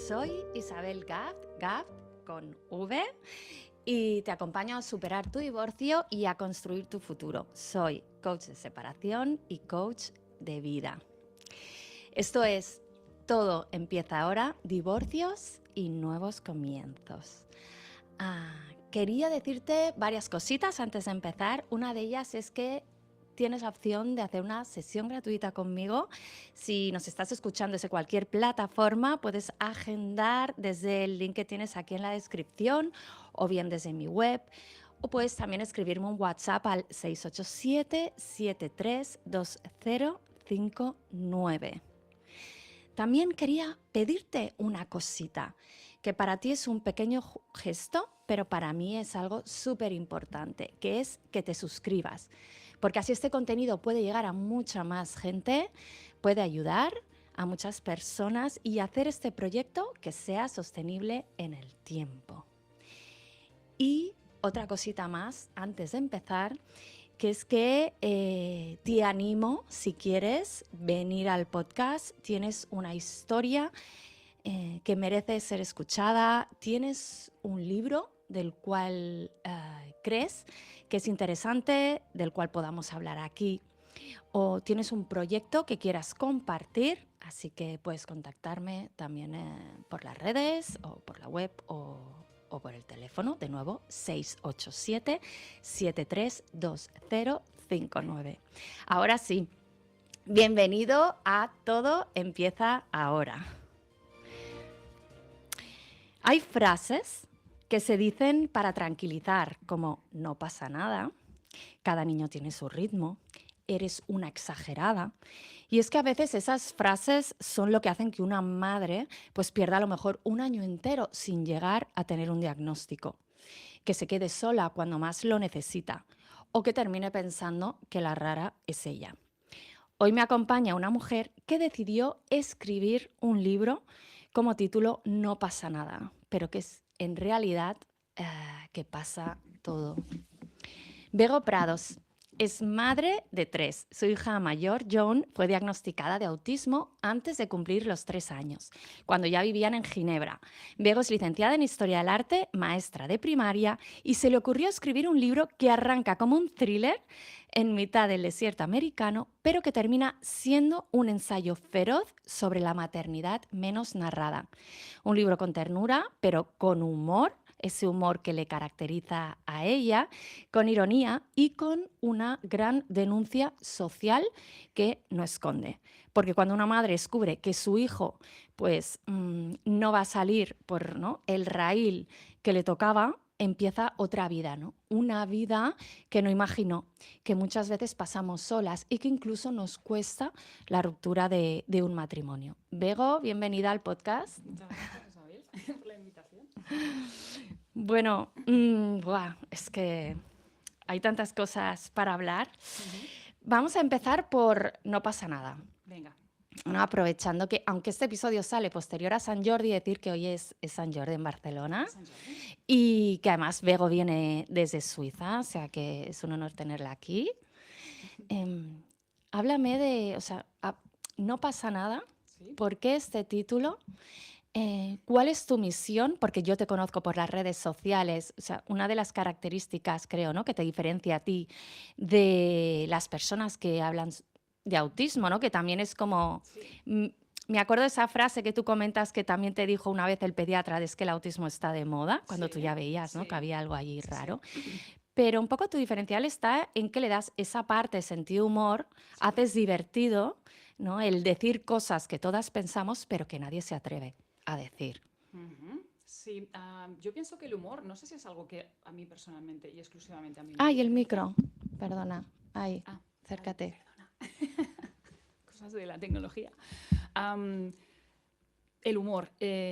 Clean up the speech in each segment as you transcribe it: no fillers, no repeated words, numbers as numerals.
Soy Isabel Gaft con V, y te acompaño a superar tu divorcio y a construir tu futuro. Soy coach de separación y coach de vida. Esto es Todo empieza ahora, divorcios y nuevos comienzos. Quería decirte varias cositas antes de empezar. Una de ellas es que tienes la opción de hacer una sesión gratuita conmigo. Si nos estás escuchando desde cualquier plataforma, puedes agendar desde el link que tienes aquí en la descripción o bien desde mi web. O puedes también escribirme un WhatsApp al 687-732059. También quería pedirte una cosita, que para ti es un pequeño gesto, pero para mí es algo súper importante, que es que te suscribas. Porque así este contenido puede llegar a mucha más gente, puede ayudar a muchas personas y hacer este proyecto que sea sostenible en el tiempo. Y otra cosita más antes de empezar, que es que te animo, si quieres, venir al podcast. Tienes una historia que merece ser escuchada, tienes un libro del cual crees que es interesante, del cual podamos hablar aquí, o tienes un proyecto que quieras compartir, así que puedes contactarme también por las redes o por la web o por el teléfono, de nuevo, 687-732059. Ahora sí, bienvenido a Todo empieza ahora. Hay frases que se dicen para tranquilizar, como no pasa nada, cada niño tiene su ritmo, eres una exagerada. Y es que a veces esas frases son lo que hacen que una madre pues pierda a lo mejor un año entero sin llegar a tener un diagnóstico, que se quede sola cuando más lo necesita o que termine pensando que la rara es ella. Hoy me acompaña una mujer que decidió escribir un libro como título No pasa nada, pero que es en realidad que pasa todo. Bego Prados es madre de 3. Su hija mayor, Joan, fue diagnosticada de autismo antes de cumplir los 3 años, cuando ya vivían en Ginebra. Bego es licenciada en Historia del Arte, maestra de primaria, y se le ocurrió escribir un libro que arranca como un thriller en mitad del desierto americano, pero que termina siendo un ensayo feroz sobre la maternidad menos narrada. Un libro con ternura, pero con humor, ese humor que le caracteriza a ella, con ironía y con una gran denuncia social que no esconde. Porque cuando una madre descubre que su hijo pues, no va a salir por, ¿no?, el raíl que le tocaba, empieza otra vida, ¿no? Una vida que no imaginó, que muchas veces pasamos solas y que incluso nos cuesta la ruptura de un matrimonio. Bego, bienvenida al podcast. Muchas gracias, Isabel, por la invitación. Bueno, es que hay tantas cosas para hablar. Vamos a empezar por no pasa nada. Venga. No, aprovechando que, aunque este episodio sale posterior a Sant Jordi, decir que hoy es Sant Jordi en Barcelona y que además Bego viene desde Suiza, o sea que es un honor tenerla aquí. Háblame de, o sea, no pasa nada. ¿Sí? ¿Por qué este título? ¿Cuál es tu misión? Porque yo te conozco por las redes sociales. O sea, una de las características, creo, ¿no?, que te diferencia a ti de las personas que hablan de autismo, ¿no?, que también es como... Sí. Me acuerdo de esa frase que tú comentas que también te dijo una vez el pediatra, de es que el autismo está de moda, cuando tú ya veías, ¿no?, que había algo allí raro. Sí. Pero un poco tu diferencial está en que le das esa parte de sentido humor, haces divertido, ¿no?, el decir cosas que todas pensamos, pero que nadie se atreve a decir. Sí, yo pienso que el humor, no sé si es algo que a mí personalmente y exclusivamente a mí me Ay, el diferencia. micro, perdona, ahí, acércate. Perdona. Cosas de la tecnología. El humor.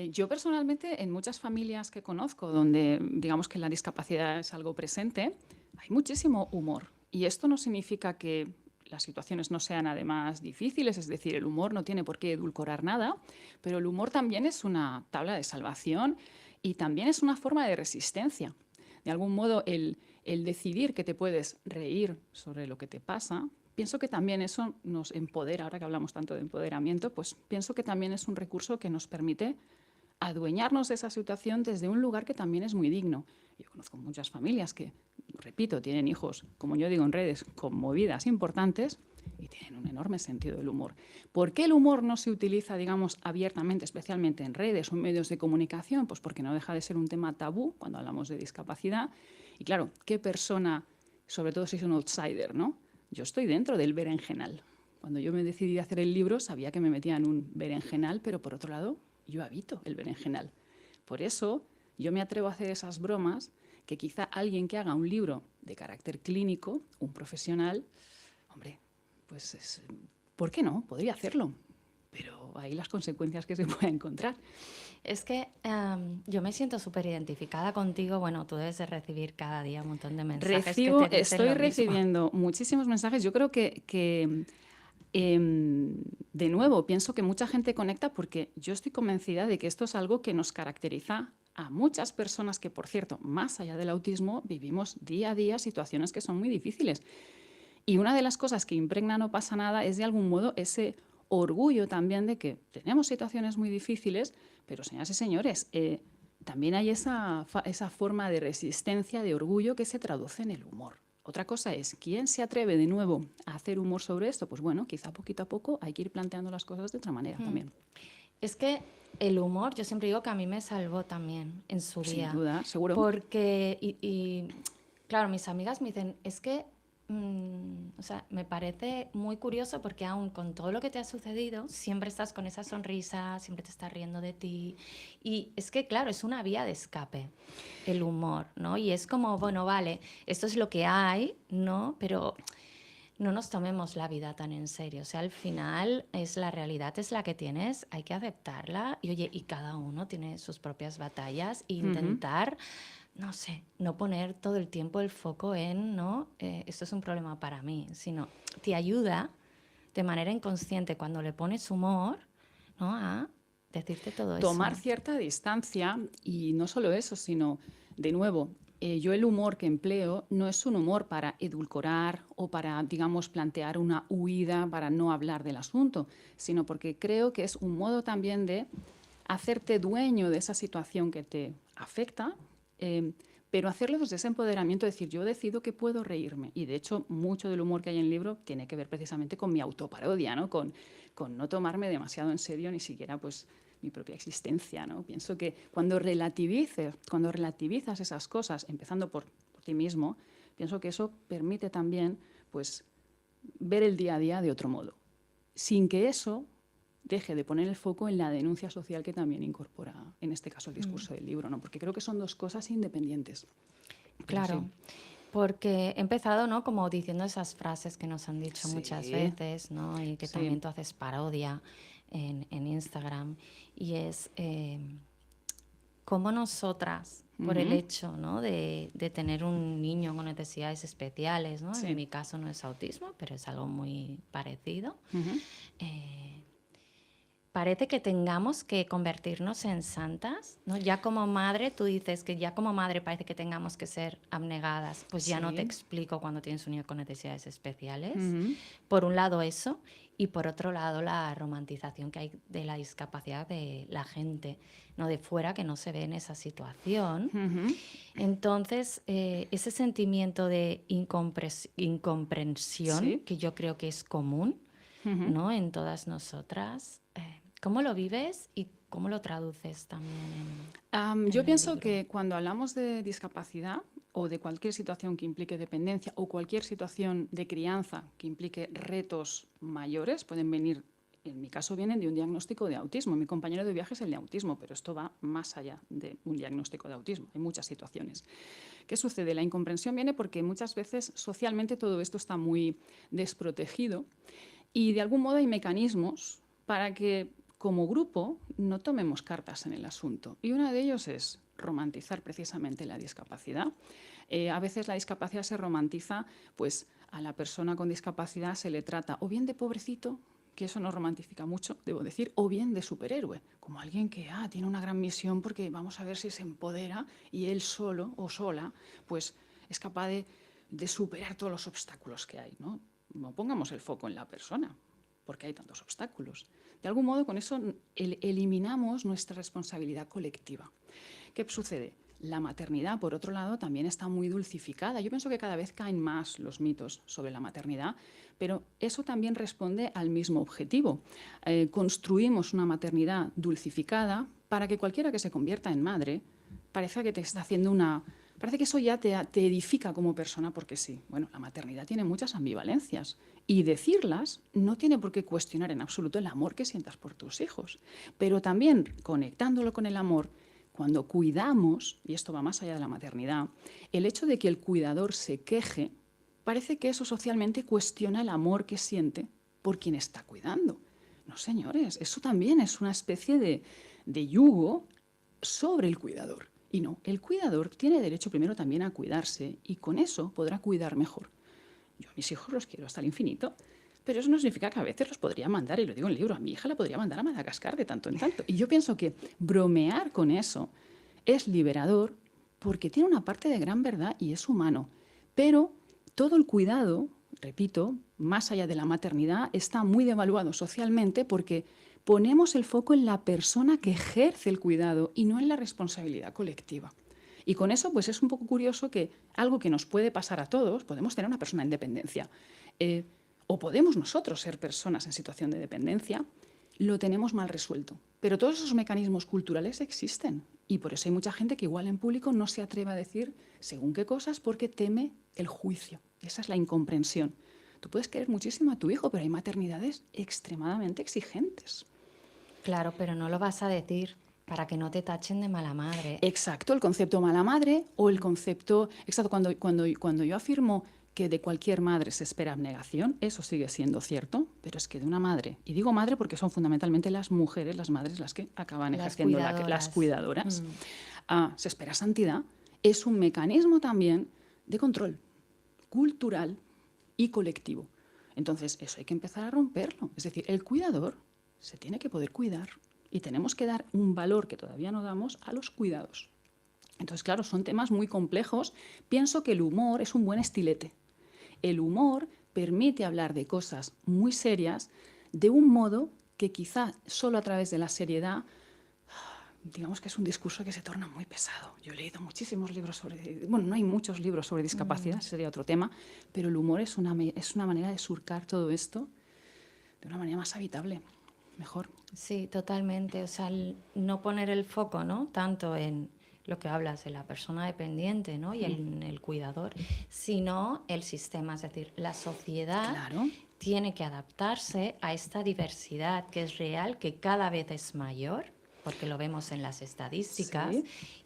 Yo personalmente, en muchas familias que conozco, donde digamos que la discapacidad es algo presente, hay muchísimo humor. Y esto no significa que las situaciones no sean además difíciles, es decir, el humor no tiene por qué edulcorar nada, pero el humor también es una tabla de salvación y también es una forma de resistencia. De algún modo, el decidir que te puedes reír sobre lo que te pasa, pienso que también eso nos empodera. Ahora que hablamos tanto de empoderamiento, pues pienso que también es un recurso que nos permite adueñarnos de esa situación desde un lugar que también es muy digno. Yo conozco muchas familias que, repito, tienen hijos, como yo digo en redes, con movidas importantes y tienen un enorme sentido del humor. ¿Por qué el humor no se utiliza, digamos, abiertamente, especialmente en redes o en medios de comunicación? Pues porque no deja de ser un tema tabú cuando hablamos de discapacidad. Y claro, ¿qué persona, sobre todo si es un outsider, ¿no? Yo estoy dentro del berenjenal. Cuando yo me decidí a hacer el libro, sabía que me metía en un berenjenal, pero por otro lado, yo habito el berenjenal. Por eso yo me atrevo a hacer esas bromas que quizá alguien que haga un libro de carácter clínico, un profesional, hombre, pues ¿por qué no? Podría hacerlo. Pero ahí las consecuencias que se pueden encontrar. Es que yo me siento súper identificada contigo. Bueno, tú debes de recibir cada día un montón de mensajes que te dicen Estoy lo mismo. recibiendo muchísimos mensajes. Yo creo que de nuevo, pienso que mucha gente conecta porque yo estoy convencida de que esto es algo que nos caracteriza a muchas personas que, por cierto, más allá del autismo, vivimos día a día situaciones que son muy difíciles. Y una de las cosas que impregna No pasa nada es, de algún modo, ese orgullo también de que tenemos situaciones muy difíciles, pero, señoras y señores, también hay esa forma de resistencia, de orgullo que se traduce en el humor. Otra cosa es, ¿quién se atreve de nuevo a hacer humor sobre esto? Pues bueno, quizá poquito a poco hay que ir planteando las cosas de otra manera también. Es que el humor, yo siempre digo que a mí me salvó también en su día. Sin duda, seguro. Porque, claro, mis amigas me dicen, es que, o sea, me parece muy curioso porque aún con todo lo que te ha sucedido, siempre estás con esa sonrisa, siempre te estás riendo de ti. Y es que, claro, es una vía de escape, el humor, ¿no? Y es como, bueno, vale, esto es lo que hay, ¿no? Pero no nos tomemos la vida tan en serio. O sea, al final es la realidad, es la que tienes, hay que aceptarla. Y oye, y cada uno tiene sus propias batallas e intentar, no sé, no poner todo el tiempo el foco en, ¿no? Esto es un problema para mí, sino te ayuda de manera inconsciente cuando le pones humor, ¿no? A decirte todo Tomar eso. cierta distancia, y no solo eso, sino, de nuevo, yo el humor que empleo no es un humor para edulcorar o para, digamos, plantear una huida para no hablar del asunto, sino porque creo que es un modo también de hacerte dueño de esa situación que te afecta, pero hacerlo desde ese empoderamiento, decir, yo decido que puedo reírme. Y de hecho, mucho del humor que hay en el libro tiene que ver precisamente con mi autoparodia, ¿no? Con no tomarme demasiado en serio ni siquiera pues mi propia existencia, ¿no? Pienso que cuando relativizas esas cosas, empezando por ti mismo, pienso que eso permite también pues ver el día a día de otro modo, sin que eso deje de poner el foco en la denuncia social que también incorpora, en este caso, el discurso del libro, ¿no? Porque creo que son dos cosas independientes. Claro. Sí. Porque he empezado, ¿no? Como diciendo esas frases que nos han dicho muchas Sí. veces, ¿no? Y que Sí. también tú haces parodia en Instagram. Y es cómo nosotras, por el hecho, ¿no? de tener un niño con necesidades especiales, ¿no? Sí. En mi caso no es autismo, pero es algo muy parecido. Parece que tengamos que convertirnos en santas, ¿no? Ya como madre, tú dices que ya como madre parece que tengamos que ser abnegadas. Pues ya no te explico cuando tienes un niño con necesidades especiales. Por un lado eso, y por otro lado la romantización que hay de la discapacidad de la gente, ¿no? De fuera, que no se ve en esa situación. Entonces, ese sentimiento de incomprensión, Sí. que yo creo que es común, ¿no? En todas nosotras. ¿Cómo lo vives y cómo lo traduces también Yo el pienso libro? que cuando hablamos de discapacidad o de cualquier situación que implique dependencia o cualquier situación de crianza que implique retos mayores, pueden venir, en mi caso vienen de un diagnóstico de autismo. Mi compañero de viaje es el de autismo, pero esto va más allá de un diagnóstico de autismo. Hay muchas situaciones. ¿Qué sucede? La incomprensión viene porque muchas veces socialmente todo esto está muy desprotegido y de algún modo hay mecanismos para que como grupo no tomemos cartas en el asunto. Y uno de ellos es romantizar precisamente la discapacidad. A veces la discapacidad se romantiza, pues a la persona con discapacidad se le trata o bien de pobrecito, que eso no romantifica mucho, debo decir, o bien de superhéroe, como alguien que tiene una gran misión porque vamos a ver si se empodera y él solo o sola pues es capaz de superar todos los obstáculos que hay, ¿no? No pongamos el foco en la persona. ¿Por qué hay tantos obstáculos? De algún modo, con eso eliminamos nuestra responsabilidad colectiva. ¿Qué sucede? La maternidad, por otro lado, también está muy dulcificada. Yo pienso que cada vez caen más los mitos sobre la maternidad, pero eso también responde al mismo objetivo. Construimos una maternidad dulcificada para que cualquiera que se convierta en madre parezca que te está haciendo una... Parece que eso ya te edifica como persona porque sí. Bueno, la maternidad tiene muchas ambivalencias y decirlas no tiene por qué cuestionar en absoluto el amor que sientas por tus hijos. Pero también conectándolo con el amor, cuando cuidamos, y esto va más allá de la maternidad, el hecho de que el cuidador se queje, parece que eso socialmente cuestiona el amor que siente por quien está cuidando. No, señores, eso también es una especie de yugo sobre el cuidador. Y no, el cuidador tiene derecho primero también a cuidarse y con eso podrá cuidar mejor. Yo a mis hijos los quiero hasta el infinito, pero eso no significa que a veces los podría mandar, y lo digo en el libro, a mi hija la podría mandar a Madagascar de tanto en tanto. Y yo pienso que bromear con eso es liberador porque tiene una parte de gran verdad y es humano. Pero todo el cuidado, repito, más allá de la maternidad, está muy devaluado socialmente porque ponemos el foco en la persona que ejerce el cuidado y no en la responsabilidad colectiva. Y con eso, pues es un poco curioso que algo que nos puede pasar a todos, podemos tener una persona en dependencia, o podemos nosotros ser personas en situación de dependencia, lo tenemos mal resuelto. Pero todos esos mecanismos culturales existen y por eso hay mucha gente que igual en público no se atreve a decir según qué cosas porque teme el juicio. Esa es la incomprensión. Tú puedes querer muchísimo a tu hijo, pero hay maternidades extremadamente exigentes. Claro, pero no lo vas a decir para que no te tachen de mala madre. Exacto, el concepto mala madre o el concepto... Exacto, cuando yo afirmo que de cualquier madre se espera abnegación, eso sigue siendo cierto, pero es que de una madre, y digo madre porque son fundamentalmente las mujeres, las madres, las que acaban ejerciendo las cuidadoras, se espera santidad, es un mecanismo también de control cultural y colectivo. Entonces, eso hay que empezar a romperlo. Es decir, el cuidador se tiene que poder cuidar y tenemos que dar un valor que todavía no damos a los cuidados. Entonces, claro, son temas muy complejos. Pienso que el humor es un buen estilete. El humor permite hablar de cosas muy serias de un modo que quizá solo a través de la seriedad, digamos que es un discurso que se torna muy pesado. Yo he leído muchísimos libros sobre... Bueno, no hay muchos libros sobre discapacidad, sería otro tema, pero el humor es una manera de surcar todo esto de una manera más habitable, mejor. Sí, totalmente. O sea, no poner el foco, ¿no? Tanto en lo que hablas de la persona dependiente, ¿no? Y en el cuidador, sino el sistema. Es decir, la sociedad tiene que adaptarse a esta diversidad que es real, que cada vez es mayor, porque lo vemos en las estadísticas,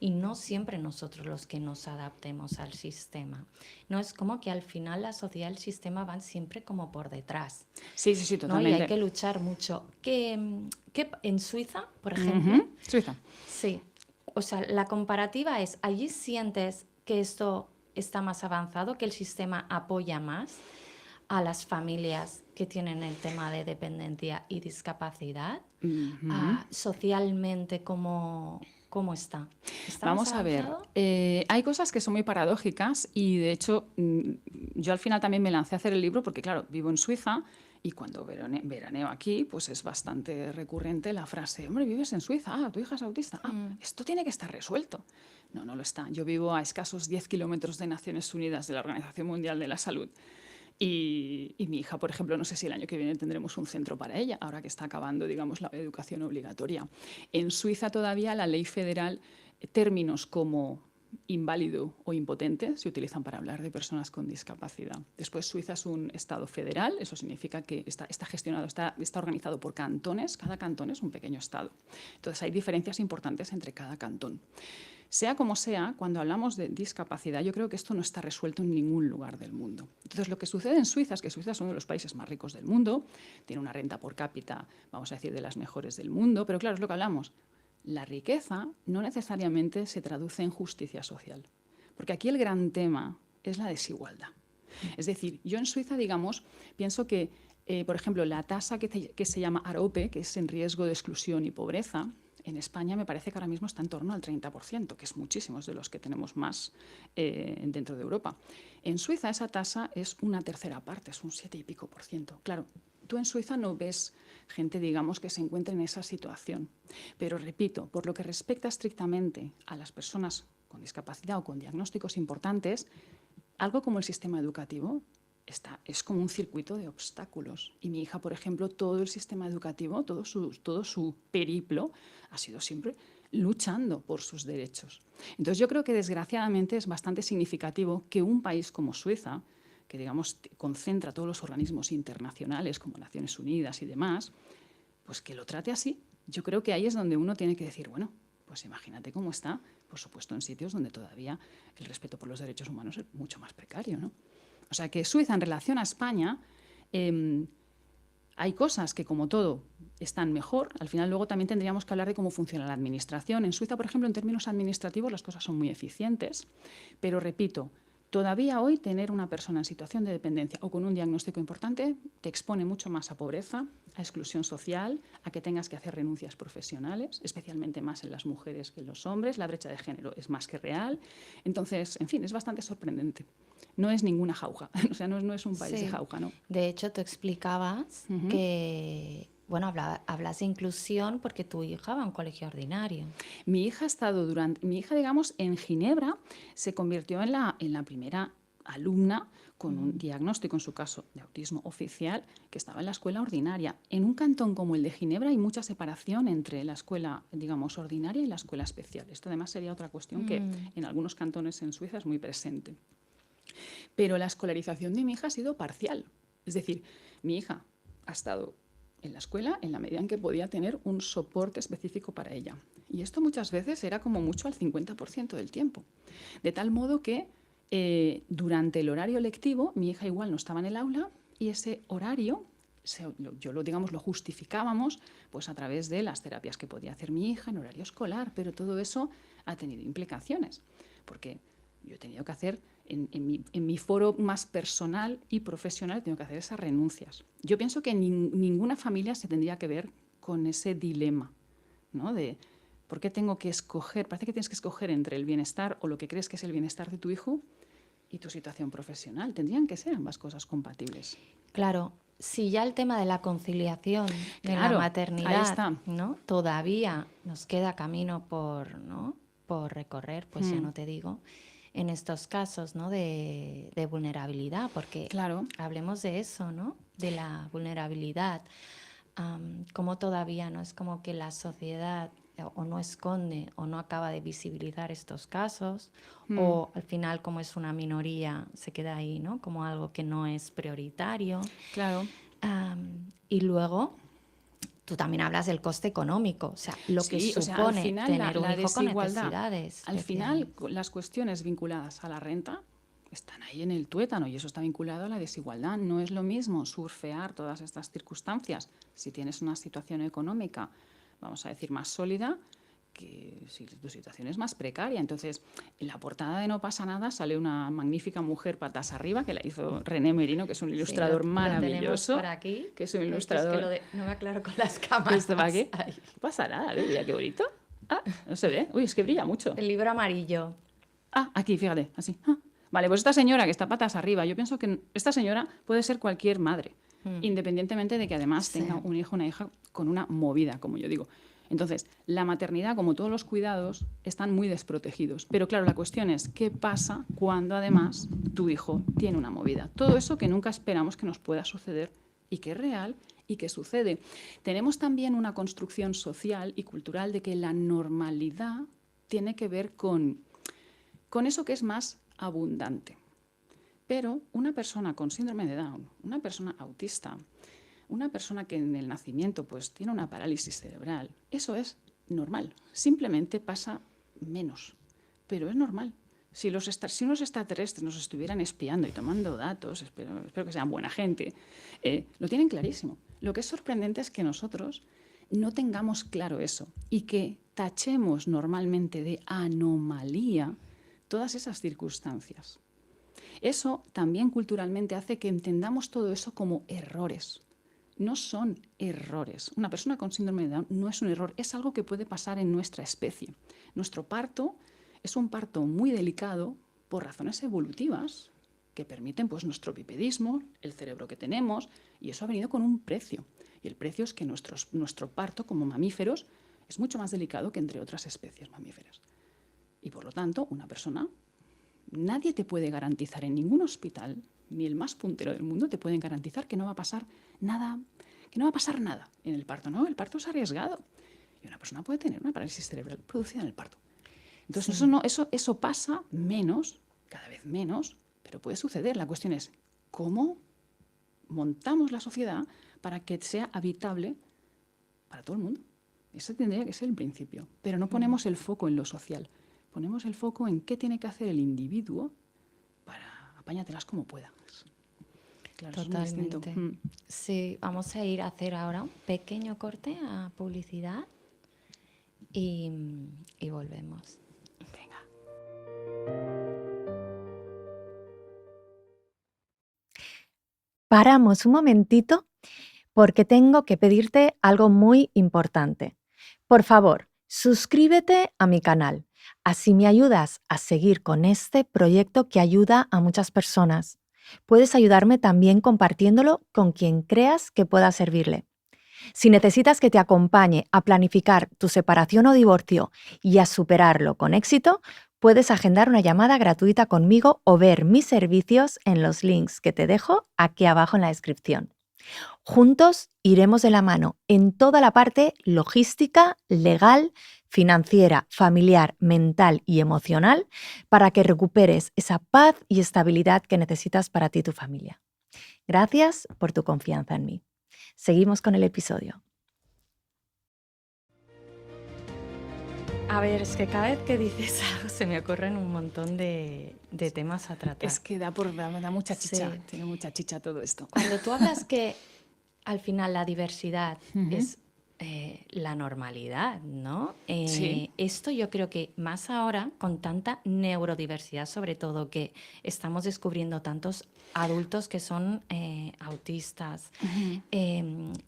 y no siempre nosotros los que nos adaptemos al sistema. No es como que al final la sociedad y el sistema van siempre como por detrás. Sí, totalmente. ¿No? Y hay que luchar mucho. Que en Suiza, por ejemplo... Suiza. Sí. O sea, la comparativa es, allí sientes que esto está más avanzado, que el sistema apoya más a las familias que tienen el tema de dependencia y discapacidad. Socialmente, ¿cómo está? Vamos a ver, hay cosas que son muy paradójicas y de hecho yo al final también me lancé a hacer el libro porque claro, vivo en Suiza y cuando veraneo aquí pues es bastante recurrente la frase, hombre, vives en Suiza, tu hija es autista, esto tiene que estar resuelto. No, no lo está. Yo vivo a escasos 10 kilómetros de Naciones Unidas, de la Organización Mundial de la Salud. Y mi hija, por ejemplo, no sé si el año que viene tendremos un centro para ella, ahora que está acabando, digamos, la educación obligatoria. En Suiza todavía la ley federal, términos como inválido o impotente se utilizan para hablar de personas con discapacidad. Después, Suiza es un estado federal, eso significa que está gestionado, está organizado por cantones, cada cantón es un pequeño estado. Entonces, hay diferencias importantes entre cada cantón. Sea como sea, cuando hablamos de discapacidad, yo creo que esto no está resuelto en ningún lugar del mundo. Entonces, lo que sucede en Suiza es que Suiza es uno de los países más ricos del mundo, tiene una renta por cápita, vamos a decir, de las mejores del mundo, pero claro, es lo que hablamos. La riqueza no necesariamente se traduce en justicia social, porque aquí el gran tema es la desigualdad. Es decir, yo en Suiza, digamos, pienso que, por ejemplo, la tasa que se llama AROPE, que es en riesgo de exclusión y pobreza, en España me parece que ahora mismo está en torno al 30%, que es muchísimos de los que tenemos más dentro de Europa. En Suiza esa tasa es una tercera parte, es un 7 y pico %. Claro, tú en Suiza no ves gente, digamos, que se encuentre en esa situación. Pero repito, por lo que respecta estrictamente a las personas con discapacidad o con diagnósticos importantes, algo como el sistema educativo es como un circuito de obstáculos. Y mi hija, por ejemplo, todo el sistema educativo, todo su periplo ha sido siempre luchando por sus derechos. Entonces yo creo que desgraciadamente es bastante significativo que un país como Suiza, que digamos concentra todos los organismos internacionales como Naciones Unidas y demás, pues que lo trate así. Yo creo que ahí es donde uno tiene que decir, bueno, pues imagínate cómo está, por supuesto, en sitios donde todavía el respeto por los derechos humanos es mucho más precario, ¿no? O sea que Suiza en relación a España hay cosas que, como todo, están mejor. Al final luego también tendríamos que hablar de cómo funciona la administración. En Suiza, por ejemplo, en términos administrativos las cosas son muy eficientes, pero repito, todavía hoy tener una persona en situación de dependencia o con un diagnóstico importante te expone mucho más a pobreza, a exclusión social, a que tengas que hacer renuncias profesionales, especialmente más en las mujeres que en los hombres. La brecha de género es más que real. Entonces, en fin, es bastante sorprendente. No es ninguna jauja, o sea, no es un país de jauja, ¿no? De hecho, tú explicabas que, bueno, hablas de inclusión porque tu hija va a un colegio ordinario. Mi hija, digamos, en Ginebra se convirtió en la primera alumna con un diagnóstico, en su caso, de autismo oficial, que estaba en la escuela ordinaria. En un cantón como el de Ginebra hay mucha separación entre la escuela, digamos, ordinaria y la escuela especial. Esto además sería otra cuestión que en algunos cantones en Suiza es muy presente. Pero la escolarización de mi hija ha sido parcial. Es decir, mi hija ha estado en la escuela en la medida en que podía tener un soporte específico para ella. Y esto muchas veces era como mucho al 50% del tiempo. De tal modo que durante el horario lectivo mi hija igual no estaba en el aula y ese horario lo justificábamos pues a través de las terapias que podía hacer mi hija en horario escolar, pero todo eso ha tenido implicaciones, porque yo he tenido que hacer, en mi foro más personal y profesional, tengo que hacer esas renuncias. Yo pienso que ninguna familia se tendría que ver con ese dilema, ¿no? De ¿por qué tengo que escoger? Parece que tienes que escoger entre el bienestar o lo que crees que es el bienestar de tu hijo y tu situación profesional. Tendrían que ser ambas cosas compatibles. Claro, si ya el tema de la conciliación de la maternidad, ¿no? Todavía nos queda camino por recorrer, pues ya no te digo, en estos casos, ¿no? de vulnerabilidad, porque hablemos de eso, ¿no? De la vulnerabilidad. Como todavía no es como que la sociedad o no esconde o no acaba de visibilizar estos casos, o al final, como es una minoría, se queda ahí, ¿no? Como algo que no es prioritario. Claro. Y luego tú también hablas del coste económico, o sea, lo que supone tener un hijo con necesidades. Al final, las cuestiones vinculadas a la renta están ahí en el tuétano y eso está vinculado a la desigualdad. No es lo mismo surfear todas estas circunstancias si tienes una situación económica, vamos a decir, más sólida, que si tu situación es más precaria. Entonces, en la portada de No pasa nada sale una magnífica mujer patas arriba que la hizo René Merino, que es un ilustrador maravilloso. Lo por aquí, que es un ilustrador. Es que no me aclaro con las cámaras. Aquí. No pasa nada, mira qué bonito. No se ve. Uy, es que brilla mucho. El libro amarillo. Aquí, fíjate, así. Vale, pues esta señora que está patas arriba, yo pienso que esta señora puede ser cualquier madre, independientemente de que además tenga un hijo o una hija con una movida, como yo digo. Entonces, la maternidad, como todos los cuidados, están muy desprotegidos. Pero claro, la cuestión es, ¿qué pasa cuando además tu hijo tiene una movida? Todo eso que nunca esperamos que nos pueda suceder y que es real y que sucede. Tenemos también una construcción social y cultural de que la normalidad tiene que ver con eso que es más abundante. Pero una persona con síndrome de Down, una persona autista, una persona que en el nacimiento pues tiene una parálisis cerebral, eso es normal. Simplemente pasa menos, pero es normal. Si unos extraterrestres nos estuvieran espiando y tomando datos, espero que sean buena gente, lo tienen clarísimo. Lo que es sorprendente es que nosotros no tengamos claro eso y que tachemos normalmente de anomalía todas esas circunstancias. Eso también culturalmente hace que entendamos todo eso como errores. No son errores. Una persona con síndrome de Down no es un error, es algo que puede pasar en nuestra especie. Nuestro parto es un parto muy delicado por razones evolutivas, que permiten pues, nuestro bipedismo, el cerebro que tenemos, y eso ha venido con un precio. Y el precio es que nuestro parto como mamíferos es mucho más delicado que entre otras especies mamíferas. Y por lo tanto, una persona, nadie te puede garantizar en ningún hospital, ni el más puntero del mundo, te pueden garantizar que no va a pasar nada, que no va a pasar nada en el parto. No, el parto es arriesgado. Y una persona puede tener una parálisis cerebral producida en el parto. Entonces, eso pasa menos, cada vez menos, pero puede suceder. La cuestión es, ¿cómo montamos la sociedad para que sea habitable para todo el mundo? Ese tendría que ser el principio. Pero no ponemos el foco en lo social. Ponemos el foco en qué tiene que hacer el individuo para apáñatelas como puedas. Claro, Totalmente. eso es muy distinto. Sí, vamos a ir a hacer ahora un pequeño corte a publicidad y volvemos. Venga. Paramos un momentito porque tengo que pedirte algo muy importante. Por favor, suscríbete a mi canal. Así me ayudas a seguir con este proyecto que ayuda a muchas personas. Puedes ayudarme también compartiéndolo con quien creas que pueda servirle. Si necesitas que te acompañe a planificar tu separación o divorcio y a superarlo con éxito, puedes agendar una llamada gratuita conmigo o ver mis servicios en los links que te dejo aquí abajo en la descripción. Juntos iremos de la mano en toda la parte logística, legal, financiera, familiar, mental y emocional para que recuperes esa paz y estabilidad que necesitas para ti y tu familia. Gracias por tu confianza en mí. Seguimos con el episodio. A ver, es que cada vez que dices algo se me ocurren un montón de temas a tratar. Es que da mucha chicha, Sí. tiene mucha chicha todo esto. Cuando tú hablas que al final la diversidad Ujú. es la normalidad, ¿no? Sí. Esto yo creo que más ahora, con tanta neurodiversidad, sobre todo, que estamos descubriendo tantos adultos que son autistas, Ujú.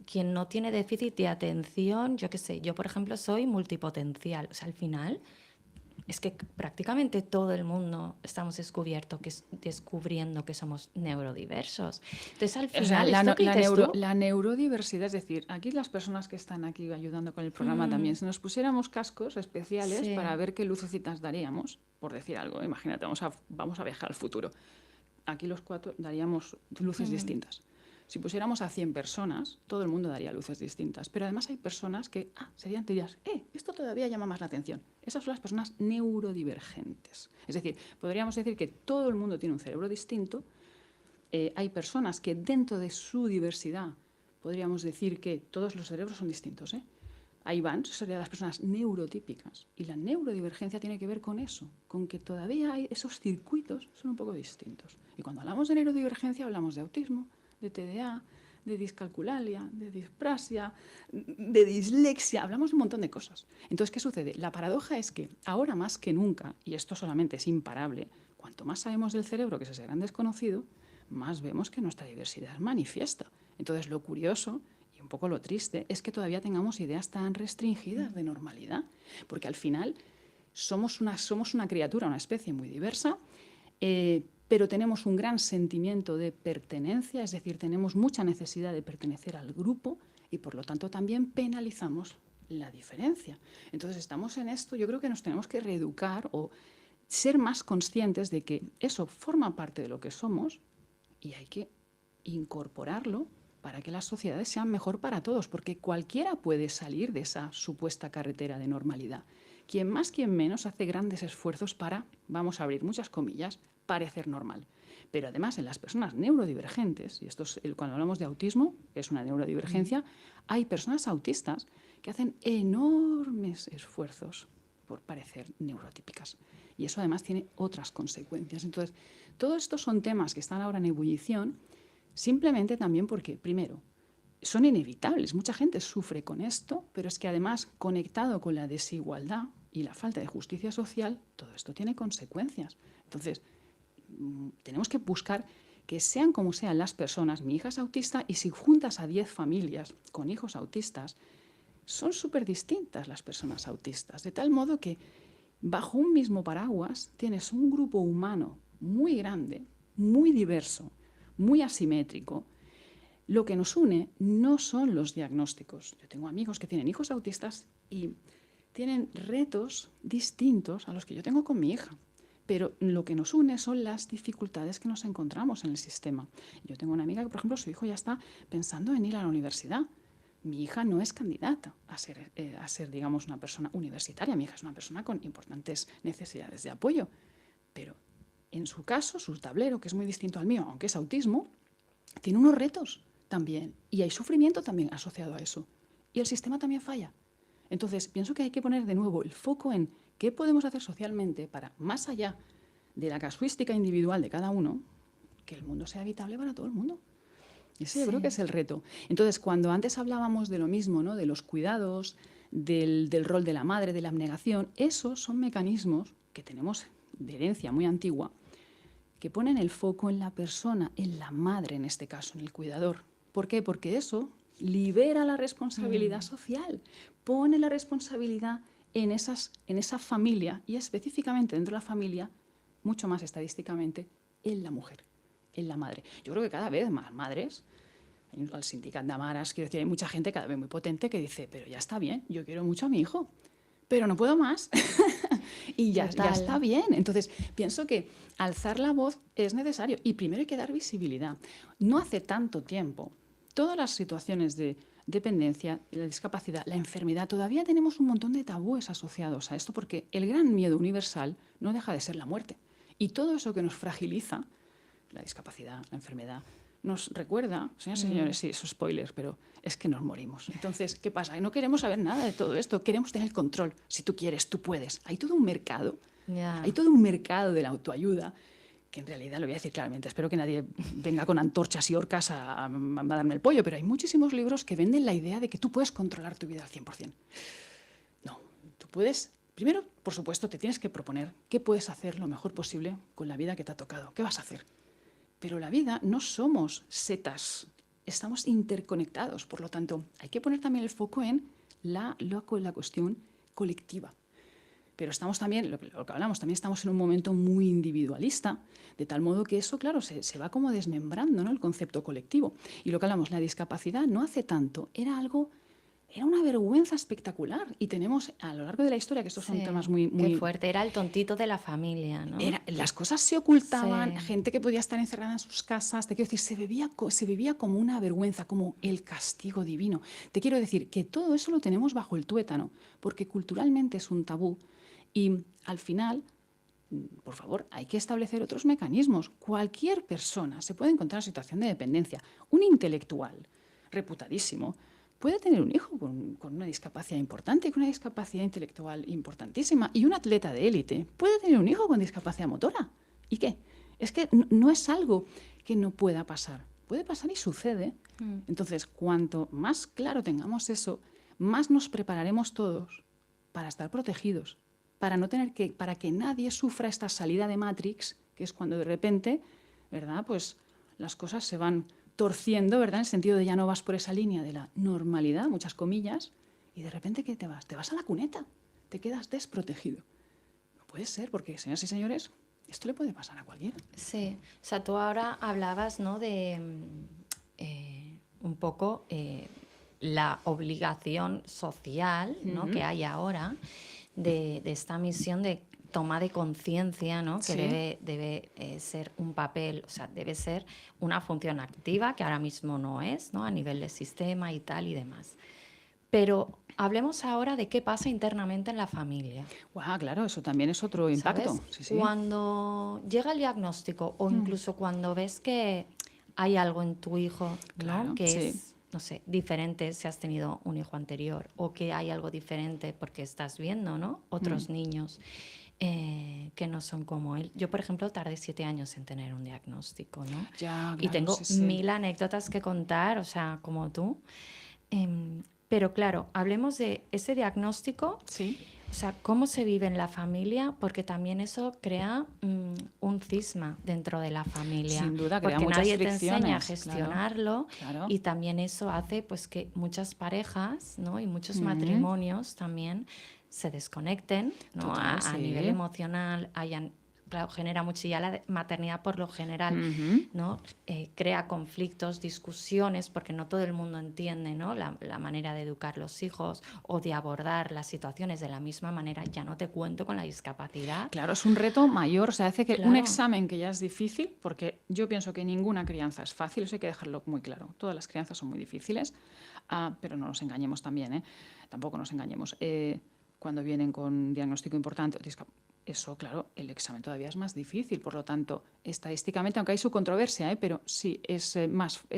quien no tiene déficit de atención, yo qué sé, yo por ejemplo soy multipotencial, o sea, al final es que prácticamente todo el mundo estamos descubriendo que somos neurodiversos. Entonces, al O sea, final, esto que dices tú, la neurodiversidad, es decir, aquí las personas que están aquí ayudando con el programa también, si nos pusiéramos cascos especiales Sí. para ver qué lucecitas daríamos, por decir algo, imagínate, vamos a viajar al futuro. Aquí los 4 daríamos luces distintas. Si pusiéramos a 100 personas, todo el mundo daría luces distintas. Pero además hay personas que dirías, esto todavía llama más la atención. Esas son las personas neurodivergentes. Es decir, podríamos decir que todo el mundo tiene un cerebro distinto. Hay personas que dentro de su diversidad podríamos decir que todos los cerebros son distintos. Ahí van, serían las personas neurotípicas. Y la neurodivergencia tiene que ver con eso, con que todavía hay esos circuitos son un poco distintos. Y cuando hablamos de neurodivergencia hablamos de autismo, de TDA, de discalculalia, de disprasia, de dislexia, hablamos de un montón de cosas. Entonces, ¿qué sucede? La paradoja es que ahora más que nunca, y esto solamente es imparable, cuanto más sabemos del cerebro, que es ese gran desconocido, más vemos que nuestra diversidad es manifiesta. Entonces, lo curioso y un poco lo triste es que todavía tengamos ideas tan restringidas de normalidad, porque al final somos una criatura, una especie muy diversa, pero tenemos un gran sentimiento de pertenencia, es decir, tenemos mucha necesidad de pertenecer al grupo y por lo tanto también penalizamos la diferencia. Entonces estamos en esto, yo creo que nos tenemos que reeducar o ser más conscientes de que eso forma parte de lo que somos y hay que incorporarlo para que las sociedades sean mejor para todos, porque cualquiera puede salir de esa supuesta carretera de normalidad. Quien más, quien menos, hace grandes esfuerzos para, vamos a abrir muchas comillas, parecer normal. Pero además en las personas neurodivergentes, y esto es cuando hablamos de autismo, que es una neurodivergencia, hay personas autistas que hacen enormes esfuerzos por parecer neurotípicas. Y eso además tiene otras consecuencias. Entonces, todos estos son temas que están ahora en ebullición, simplemente también porque, primero, son inevitables. Mucha gente sufre con esto, pero es que además, conectado con la desigualdad y la falta de justicia social, todo esto tiene consecuencias. Entonces, tenemos que buscar que sean como sean las personas. Mi hija es autista y si juntas a 10 familias con hijos autistas, son súper distintas las personas autistas, de tal modo que bajo un mismo paraguas tienes un grupo humano muy grande muy diverso, muy asimétrico. Lo que nos une no son los diagnósticos. Yo tengo amigos que tienen hijos autistas y tienen retos distintos a los que yo tengo con mi hija. Pero lo que nos une son las dificultades que nos encontramos en el sistema. Yo tengo una amiga que, por ejemplo, su hijo ya está pensando en ir a la universidad. Mi hija no es candidata a ser, digamos, una persona universitaria. Mi hija es una persona con importantes necesidades de apoyo. Pero en su caso, su tablero, que es muy distinto al mío, aunque es autismo, tiene unos retos también. Y hay sufrimiento también asociado a eso. Y el sistema también falla. Entonces, pienso que hay que poner de nuevo el foco en qué podemos hacer socialmente para, más allá de la casuística individual de cada uno, que el mundo sea habitable para todo el mundo. Y ese yo creo que es el reto. Entonces, cuando antes hablábamos de lo mismo, ¿no? De los cuidados, del rol de la madre, de la abnegación, esos son mecanismos que tenemos de herencia muy antigua, que ponen el foco en la persona, en la madre en este caso, en el cuidador. ¿Por qué? Porque eso libera la responsabilidad social, pone la responsabilidad en esa familia y específicamente dentro de la familia, mucho más estadísticamente, en la mujer, en la madre. Yo creo que cada vez más madres, al sindicato de mares, quiero decir, hay mucha gente cada vez muy potente que dice, pero ya está bien, yo quiero mucho a mi hijo, pero no puedo más. Y ya está bien. Entonces, pienso que alzar la voz es necesario y primero hay que dar visibilidad. No hace tanto tiempo, todas las situaciones de dependencia, la discapacidad, la enfermedad, todavía tenemos un montón de tabúes asociados a esto porque el gran miedo universal no deja de ser la muerte. Y todo eso que nos fragiliza, la discapacidad, la enfermedad, nos recuerda, señoras y señores, sí, eso es spoiler, pero es que nos morimos. Entonces, ¿qué pasa? No queremos saber nada de todo esto, queremos tener control. Si tú quieres, tú puedes. Hay todo un mercado, hay todo un mercado de la autoayuda, que en realidad, lo voy a decir claramente, espero que nadie venga con antorchas y orcas a darme el pollo, pero hay muchísimos libros que venden la idea de que tú puedes controlar tu vida al 100%. No, tú puedes. Primero, por supuesto, te tienes que proponer qué puedes hacer lo mejor posible con la vida que te ha tocado. ¿Qué vas a hacer? Pero la vida no somos setas, estamos interconectados. Por lo tanto, hay que poner también el foco en la cuestión colectiva. Pero estamos también, lo que hablamos, también estamos en un momento muy individualista, de tal modo que eso, claro, se va como desmembrando, ¿no? El concepto colectivo. Y lo que hablamos, la discapacidad no hace tanto, era una vergüenza espectacular. Y tenemos a lo largo de la historia, que estos son temas muy... Qué fuerte, era el tontito de la familia, ¿no? Las cosas se ocultaban, gente que podía estar encerrada en sus casas, te quiero decir, se vivía como una vergüenza, como el castigo divino. Te quiero decir que todo eso lo tenemos bajo el tuétano, porque culturalmente es un tabú. Y al final, por favor, hay que establecer otros mecanismos. Cualquier persona se puede encontrar en situación de dependencia. Un intelectual reputadísimo puede tener un hijo con una discapacidad importante, con una discapacidad intelectual importantísima. Y un atleta de élite puede tener un hijo con discapacidad motora. ¿Y qué? Es que no es algo que no pueda pasar. Puede pasar y sucede. Entonces, cuanto más claro tengamos eso, más nos prepararemos todos para estar protegidos, para que nadie sufra esta salida de Matrix, que es cuando de repente, ¿verdad? Pues las cosas se van torciendo, ¿verdad? En el sentido de ya no vas por esa línea de la normalidad, muchas comillas, y de repente ¿qué te vas? Te vas a la cuneta, te quedas desprotegido. No puede ser, porque, señoras y señores, esto le puede pasar a cualquiera. Sí, o sea, tú ahora hablabas, ¿no? De un poco la obligación social, ¿no? Que hay ahora de esta misión de toma de conciencia, ¿no? Que debe ser un papel, o sea, debe ser una función activa, que ahora mismo no es, ¿no? A nivel de sistema y tal y demás. Pero hablemos ahora de qué pasa internamente en la familia. Wow, claro, eso también es otro impacto. Sí. Cuando llega el diagnóstico o incluso cuando ves que hay algo en tu hijo, ¿no? Claro, que es, no sé, diferente si has tenido un hijo anterior o que hay algo diferente porque estás viendo, ¿no? Otros niños que no son como él. Yo, por ejemplo, tardé 7 años en tener un diagnóstico, ¿no? Ya, claro, y tengo 1000 anécdotas que contar, o sea, como tú. Pero claro, hablemos de ese diagnóstico. Sí. O sea, cómo se vive en la familia, porque también eso crea un cisma dentro de la familia. Sin duda, crea porque muchas nadie te fricciones, enseña a gestionarlo, claro. Y también eso hace pues que muchas parejas, ¿no? Y muchos matrimonios también se desconecten, ¿no? Total, a nivel emocional, hayan claro, genera mucho, y ya la maternidad por lo general, Ujú. ¿no? Crea conflictos, discusiones, porque no todo el mundo entiende, ¿no? La manera de educar los hijos o de abordar las situaciones de la misma manera. Ya no te cuento con la discapacidad. Claro, es un reto mayor, o sea, hace que un Claro. examen que ya es difícil, porque yo pienso que ninguna crianza es fácil, eso hay que dejarlo muy claro. Todas las crianzas son muy difíciles, pero no nos engañemos también, ¿eh? Tampoco nos engañemos. Cuando vienen con un diagnóstico importante, eso, claro, el examen todavía es más difícil, por lo tanto, estadísticamente, aunque hay su controversia, pero sí,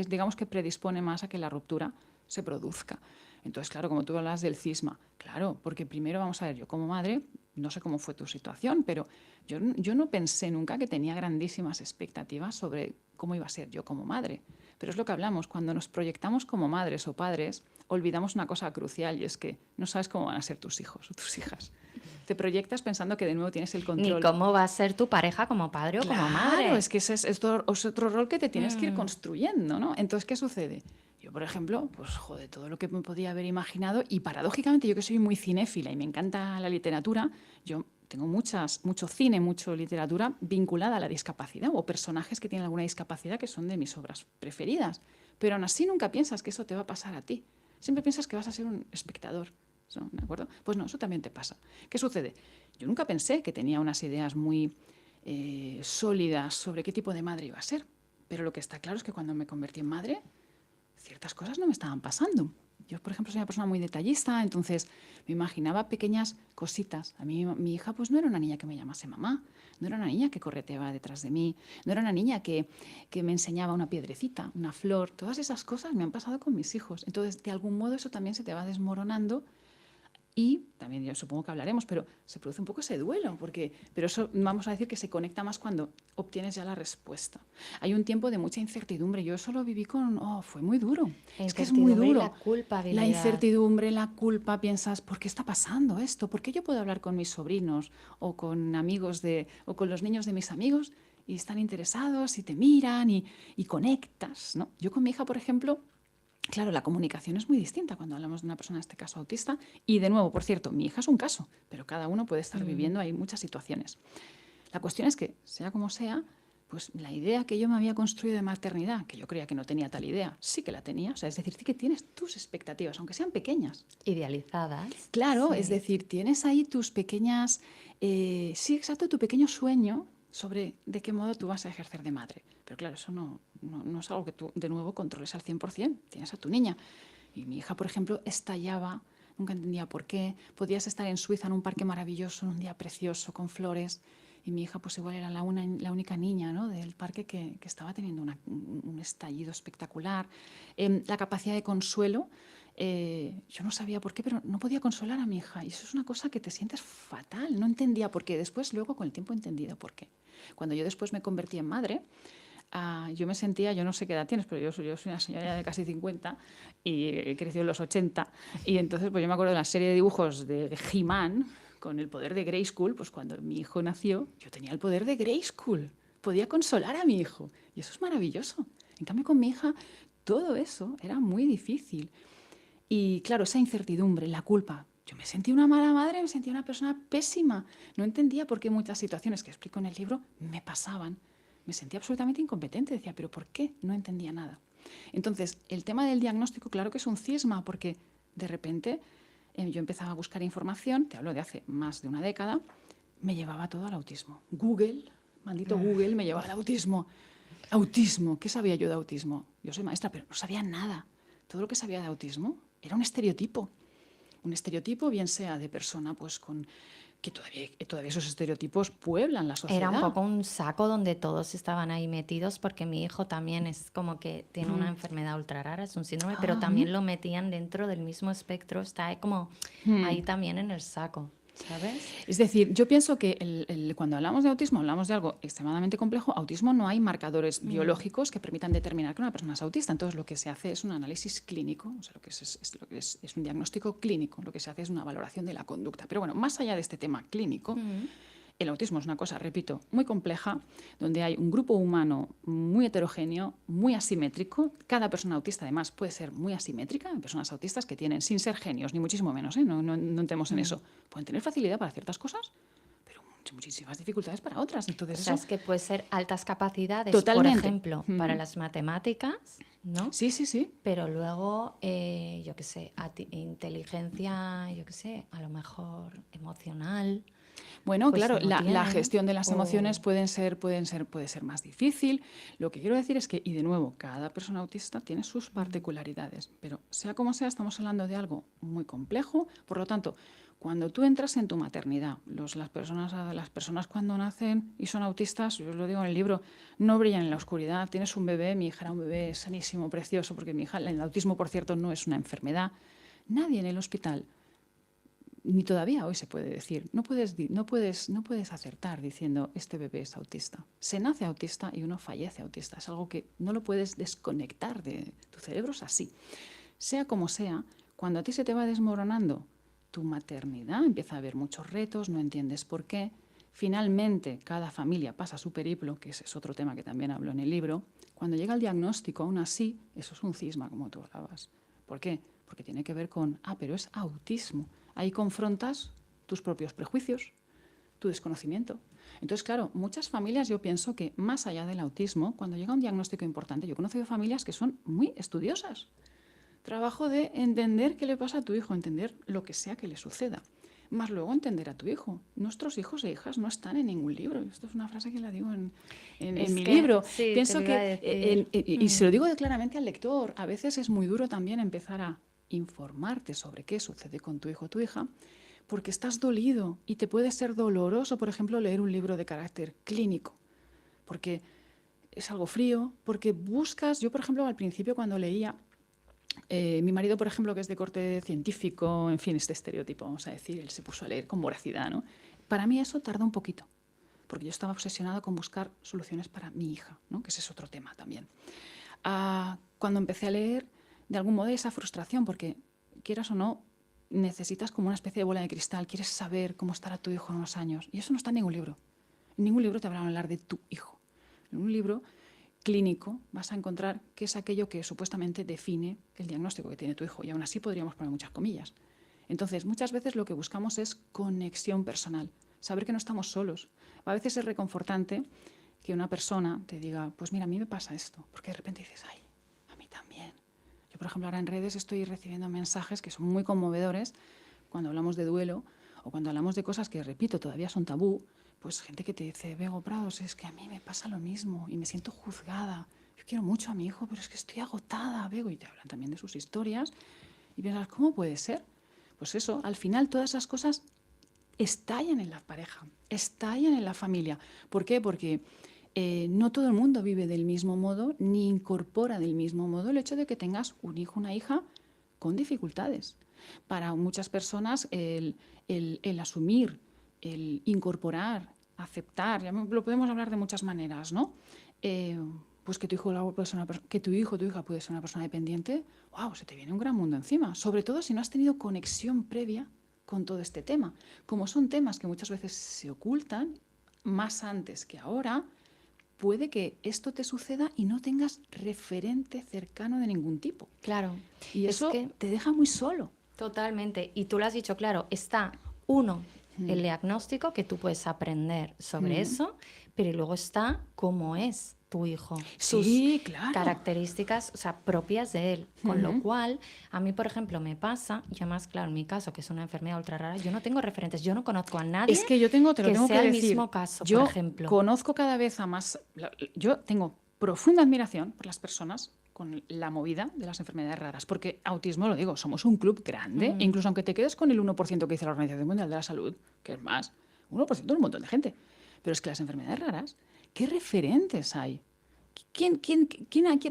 digamos que predispone más a que la ruptura se produzca. Entonces, claro, como tú hablas del cisma, claro, porque primero vamos a ver, yo como madre, no sé cómo fue tu situación, pero yo no pensé nunca que tenía grandísimas expectativas sobre cómo iba a ser yo como madre. Pero es lo que hablamos, cuando nos proyectamos como madres o padres, olvidamos una cosa crucial y es que no sabes cómo van a ser tus hijos o tus hijas. Te proyectas pensando que de nuevo tienes el Ni control. cómo va a ser tu pareja como padre o como Claro, madre. es que ese es otro rol que te tienes que ir Mm. construyendo, ¿no? Entonces, ¿qué sucede? Yo, por ejemplo, pues joder, todo lo que me podía haber imaginado y paradójicamente yo que soy muy cinéfila y me encanta la literatura, yo tengo mucho cine, mucha literatura vinculada a la discapacidad o personajes que tienen alguna discapacidad que son de mis obras preferidas. Pero aún así nunca piensas que eso te va a pasar a ti. Siempre piensas que vas a ser un espectador. ¿De acuerdo? Pues no, eso también te pasa. ¿Qué sucede? Yo nunca pensé que tenía unas ideas muy sólidas sobre qué tipo de madre iba a ser. Pero lo que está claro es que cuando me convertí en madre, ciertas cosas no me estaban pasando. Yo, por ejemplo, soy una persona muy detallista, entonces me imaginaba pequeñas cositas. A mí, mi hija, pues no era una niña que me llamase mamá, no era una niña que correteaba detrás de mí, no era una niña que me enseñaba una piedrecita, una flor. Todas esas cosas me han pasado con mis hijos. Entonces, de algún modo, eso también se te va desmoronando y también yo supongo que hablaremos, pero se produce un poco ese duelo, pero eso vamos a decir que se conecta más cuando obtienes ya la respuesta. Hay un tiempo de mucha incertidumbre, yo eso lo viví fue muy duro, La es que es muy incertidumbre y la duro. La culpabilidad. incertidumbre, la culpa, piensas, ¿por qué está pasando esto? ¿Por qué yo puedo hablar con mis sobrinos o con o con los niños de mis amigos y están interesados y te miran y conectas, ¿no? Yo con mi hija, por ejemplo, claro, la comunicación es muy distinta cuando hablamos de una persona, en este caso autista. Y de nuevo, por cierto, mi hija es un caso, pero cada uno puede estar Mm. viviendo ahí muchas situaciones. La cuestión es que, sea como sea, pues la idea que yo me había construido de maternidad, que yo creía que no tenía tal idea, sí que la tenía. O sea, es decir, sí que tienes tus expectativas, aunque sean pequeñas. Idealizadas. Claro, es Sí. decir, tienes ahí tus pequeñas, sí, exacto, tu pequeño sueño sobre de qué modo tú vas a ejercer de madre. Pero claro, eso no es algo que tú de nuevo controles al 100%. Tienes a tu niña. Y mi hija, por ejemplo, estallaba, nunca entendía por qué. Podías estar en Suiza en un parque maravilloso, un día precioso, con flores. Y mi hija, pues igual era la única niña, ¿no?, del parque que estaba teniendo un estallido espectacular. La capacidad de consuelo, yo no sabía por qué, pero no podía consolar a mi hija. Y eso es una cosa que te sientes fatal. No entendía por qué. Después, luego, con el tiempo he entendido por qué. Cuando yo después me convertí en madre, yo me sentía, yo no sé qué edad tienes, pero yo soy una señora de casi 50 y he crecido en los 80. Y entonces, pues yo me acuerdo de la serie de dibujos de He-Man con el poder de Grayskull. Pues cuando mi hijo nació, yo tenía el poder de Grayskull. Podía consolar a mi hijo. Y eso es maravilloso. En cambio, con mi hija, todo eso era muy difícil. Y claro, esa incertidumbre, la culpa. Yo me sentí una mala madre, me sentía una persona pésima. No entendía por qué muchas situaciones que explico en el libro me pasaban. Me sentía absolutamente incompetente. Decía, ¿pero por qué? No entendía nada. Entonces, el tema del diagnóstico, claro que es un cisma, porque de repente yo empezaba a buscar información, te hablo de hace más de una década, me llevaba todo al autismo. Google, maldito Google, me llevaba al autismo. Autismo, ¿qué sabía yo de autismo? Yo soy maestra, pero no sabía nada. Todo lo que sabía de autismo era un estereotipo. Un estereotipo, bien sea de persona, pues con que todavía esos estereotipos pueblan la Era un sociedad. poco un saco donde todos estaban ahí metidos, porque mi hijo también es como que tiene una enfermedad ultra rara, es un síndrome, pero también lo metían dentro del mismo espectro, está ahí como ahí también en el saco, ¿sabes? Es decir, yo pienso que cuando hablamos de autismo, hablamos de algo extremadamente complejo. Autismo no hay marcadores biológicos que permitan determinar que una persona es autista. Entonces, lo que se hace es un análisis clínico, o sea, es un diagnóstico clínico. Lo que se hace es una valoración de la conducta. Pero bueno, más allá de este tema clínico, el autismo es una cosa, repito, muy compleja, donde hay un grupo humano muy heterogéneo, muy asimétrico. Cada persona autista, además, puede ser muy asimétrica. Hay personas autistas que tienen, sin ser genios, ni muchísimo menos, no entremos en eso, pueden tener facilidad para ciertas cosas, pero muchísimas dificultades para otras. O Entonces sea, eso es que puede ser altas capacidades, por totalmente. ejemplo, para las matemáticas, ¿no? Sí, sí, sí. Pero luego, yo qué sé, inteligencia, yo qué sé, a lo mejor emocional, Bueno, pues claro, no la tienen. gestión de las emociones O puede ser más difícil. Lo que quiero decir es que, y de nuevo, cada persona autista tiene sus particularidades, pero sea como sea, estamos hablando de algo muy complejo. Por lo tanto, cuando tú entras en tu maternidad, las personas cuando nacen y son autistas, yo os lo digo en el libro, no brillan en la oscuridad. Tienes un bebé, mi hija era un bebé sanísimo, precioso, porque mi hija, el autismo, por cierto, no es una enfermedad. Nadie en el hospital, ni todavía hoy se puede decir, no puedes acertar diciendo este bebé es autista. Se nace autista y uno fallece autista. Es algo que no lo puedes desconectar de tu cerebro, es así. Sea como sea, cuando a ti se te va desmoronando tu maternidad, empieza a haber muchos retos, no entiendes por qué. Finalmente, cada familia pasa su periplo, que ese es otro tema que también hablo en el libro. Cuando llega el diagnóstico, aún así, eso es un cisma, como tú hablabas. ¿Por qué? Porque tiene que ver con, pero es autismo. Ahí confrontas tus propios prejuicios, tu desconocimiento. Entonces, claro, muchas familias, yo pienso que más allá del autismo, cuando llega un diagnóstico importante, yo he conocido familias que son muy estudiosas. Trabajo de entender qué le pasa a tu hijo, entender lo que sea que le suceda. Más luego entender a tu hijo. Nuestros hijos e hijas no están en ningún libro. Esto es una frase que la digo en es mi que, libro. sí, te Pienso lo iba a que, decir. y se lo digo claramente al lector, a veces es muy duro también empezar a informarte sobre qué sucede con tu hijo o tu hija, porque estás dolido y te puede ser doloroso, por ejemplo, leer un libro de carácter clínico, porque es algo frío, porque buscas, yo por ejemplo al principio cuando leía, mi marido, por ejemplo, que es de corte científico, en fin, este estereotipo, vamos a decir, él se puso a leer con voracidad, ¿no? Para mí eso tardó un poquito, porque yo estaba obsesionada con buscar soluciones para mi hija, ¿no? Que ese es otro tema también. Cuando empecé a leer, de algún modo esa frustración, porque quieras o no, necesitas como una especie de bola de cristal, quieres saber cómo estará tu hijo en unos años, y eso no está en ningún libro. En ningún libro te van a hablar de tu hijo. En un libro clínico vas a encontrar qué es aquello que supuestamente define el diagnóstico que tiene tu hijo, y aún así podríamos poner muchas comillas. Entonces, muchas veces lo que buscamos es conexión personal, saber que no estamos solos. A veces es reconfortante que una persona te diga, pues mira, a mí me pasa esto, porque de repente dices, ay, a mí también. Yo, por ejemplo, ahora en redes estoy recibiendo mensajes que son muy conmovedores cuando hablamos de duelo o cuando hablamos de cosas que, repito, todavía son tabú. Pues gente que te dice, Bego Prados, es que a mí me pasa lo mismo y me siento juzgada. Yo quiero mucho a mi hijo, pero es que estoy agotada, Bego. Y te hablan también de sus historias. Y piensas, ¿cómo puede ser? Pues eso, al final todas esas cosas estallan en la pareja, estallan en la familia. ¿Por qué? Porque no todo el mundo vive del mismo modo ni incorpora del mismo modo el hecho de que tengas un hijo, una hija con dificultades. Para muchas personas el asumir, el incorporar, aceptar, ya lo podemos hablar de muchas maneras, ¿no? Pues que tu hijo que tu hijo o tu hija puede ser una persona dependiente, wow, se te viene un gran mundo encima. Sobre todo si no has tenido conexión previa con todo este tema. Como son temas que muchas veces se ocultan, más antes que ahora, puede que esto te suceda y no tengas referente cercano de ningún tipo. Claro. Y eso te deja muy solo. Totalmente. Y tú lo has dicho, claro, está uno, el diagnóstico, que tú puedes aprender sobre eso, pero luego está cómo es tu hijo, sus claro, características, o sea, propias de él. Con lo cual, a mí, por ejemplo, me pasa, y además, claro, en mi caso, que es una enfermedad ultra rara, yo no tengo referentes, yo no conozco a nadie es que yo te lo tengo sea que el decir. mismo caso, Yo por ejemplo. conozco cada vez a más, yo tengo profunda admiración por las personas con la movida de las enfermedades raras, porque autismo, lo digo, somos un club grande, e incluso aunque te quedes con el 1% que dice la Organización Mundial de la Salud, que es más, 1% es un montón de gente, pero es que las enfermedades raras, ¿qué referentes hay?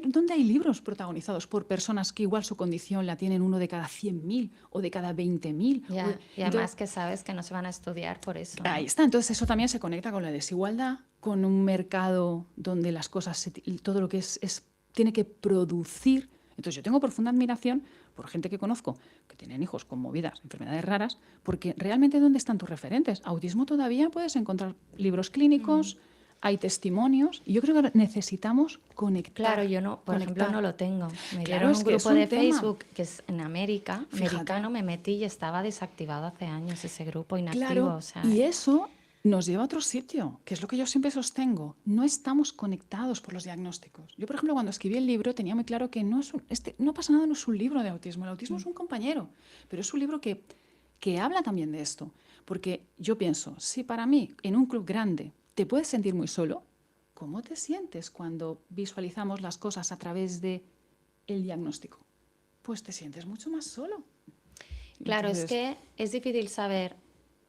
¿Dónde hay libros protagonizados por personas que igual su condición la tienen uno de cada 100.000 o de cada 20.000? Y además que sabes que no se van a estudiar por eso, ¿no? Ahí está, entonces eso también se conecta con la desigualdad, con un mercado donde las cosas, todo lo que tiene que producir. Entonces yo tengo profunda admiración por gente que conozco que tienen hijos con movidas, enfermedades raras, porque realmente ¿dónde están tus referentes? Autismo todavía puedes encontrar libros clínicos, hay testimonios, y yo creo que necesitamos conectar. Claro, yo no, por ejemplo, no lo tengo. Me dieron un grupo de Facebook que es en América, americano, me metí y estaba desactivado hace años ese grupo, inactivo. Claro, o sea, y eso nos lleva a otro sitio, que es lo que yo siempre sostengo. No estamos conectados por los diagnósticos. Yo, por ejemplo, cuando escribí el libro tenía muy claro que no pasa nada, no es un libro de autismo. El autismo es un compañero, pero es un libro que habla también de esto. Porque yo pienso, si para mí en un club grande te puedes sentir muy solo, ¿cómo te sientes cuando visualizamos las cosas a través de el diagnóstico? Pues te sientes mucho más solo. Claro, es Entonces, que es difícil saber,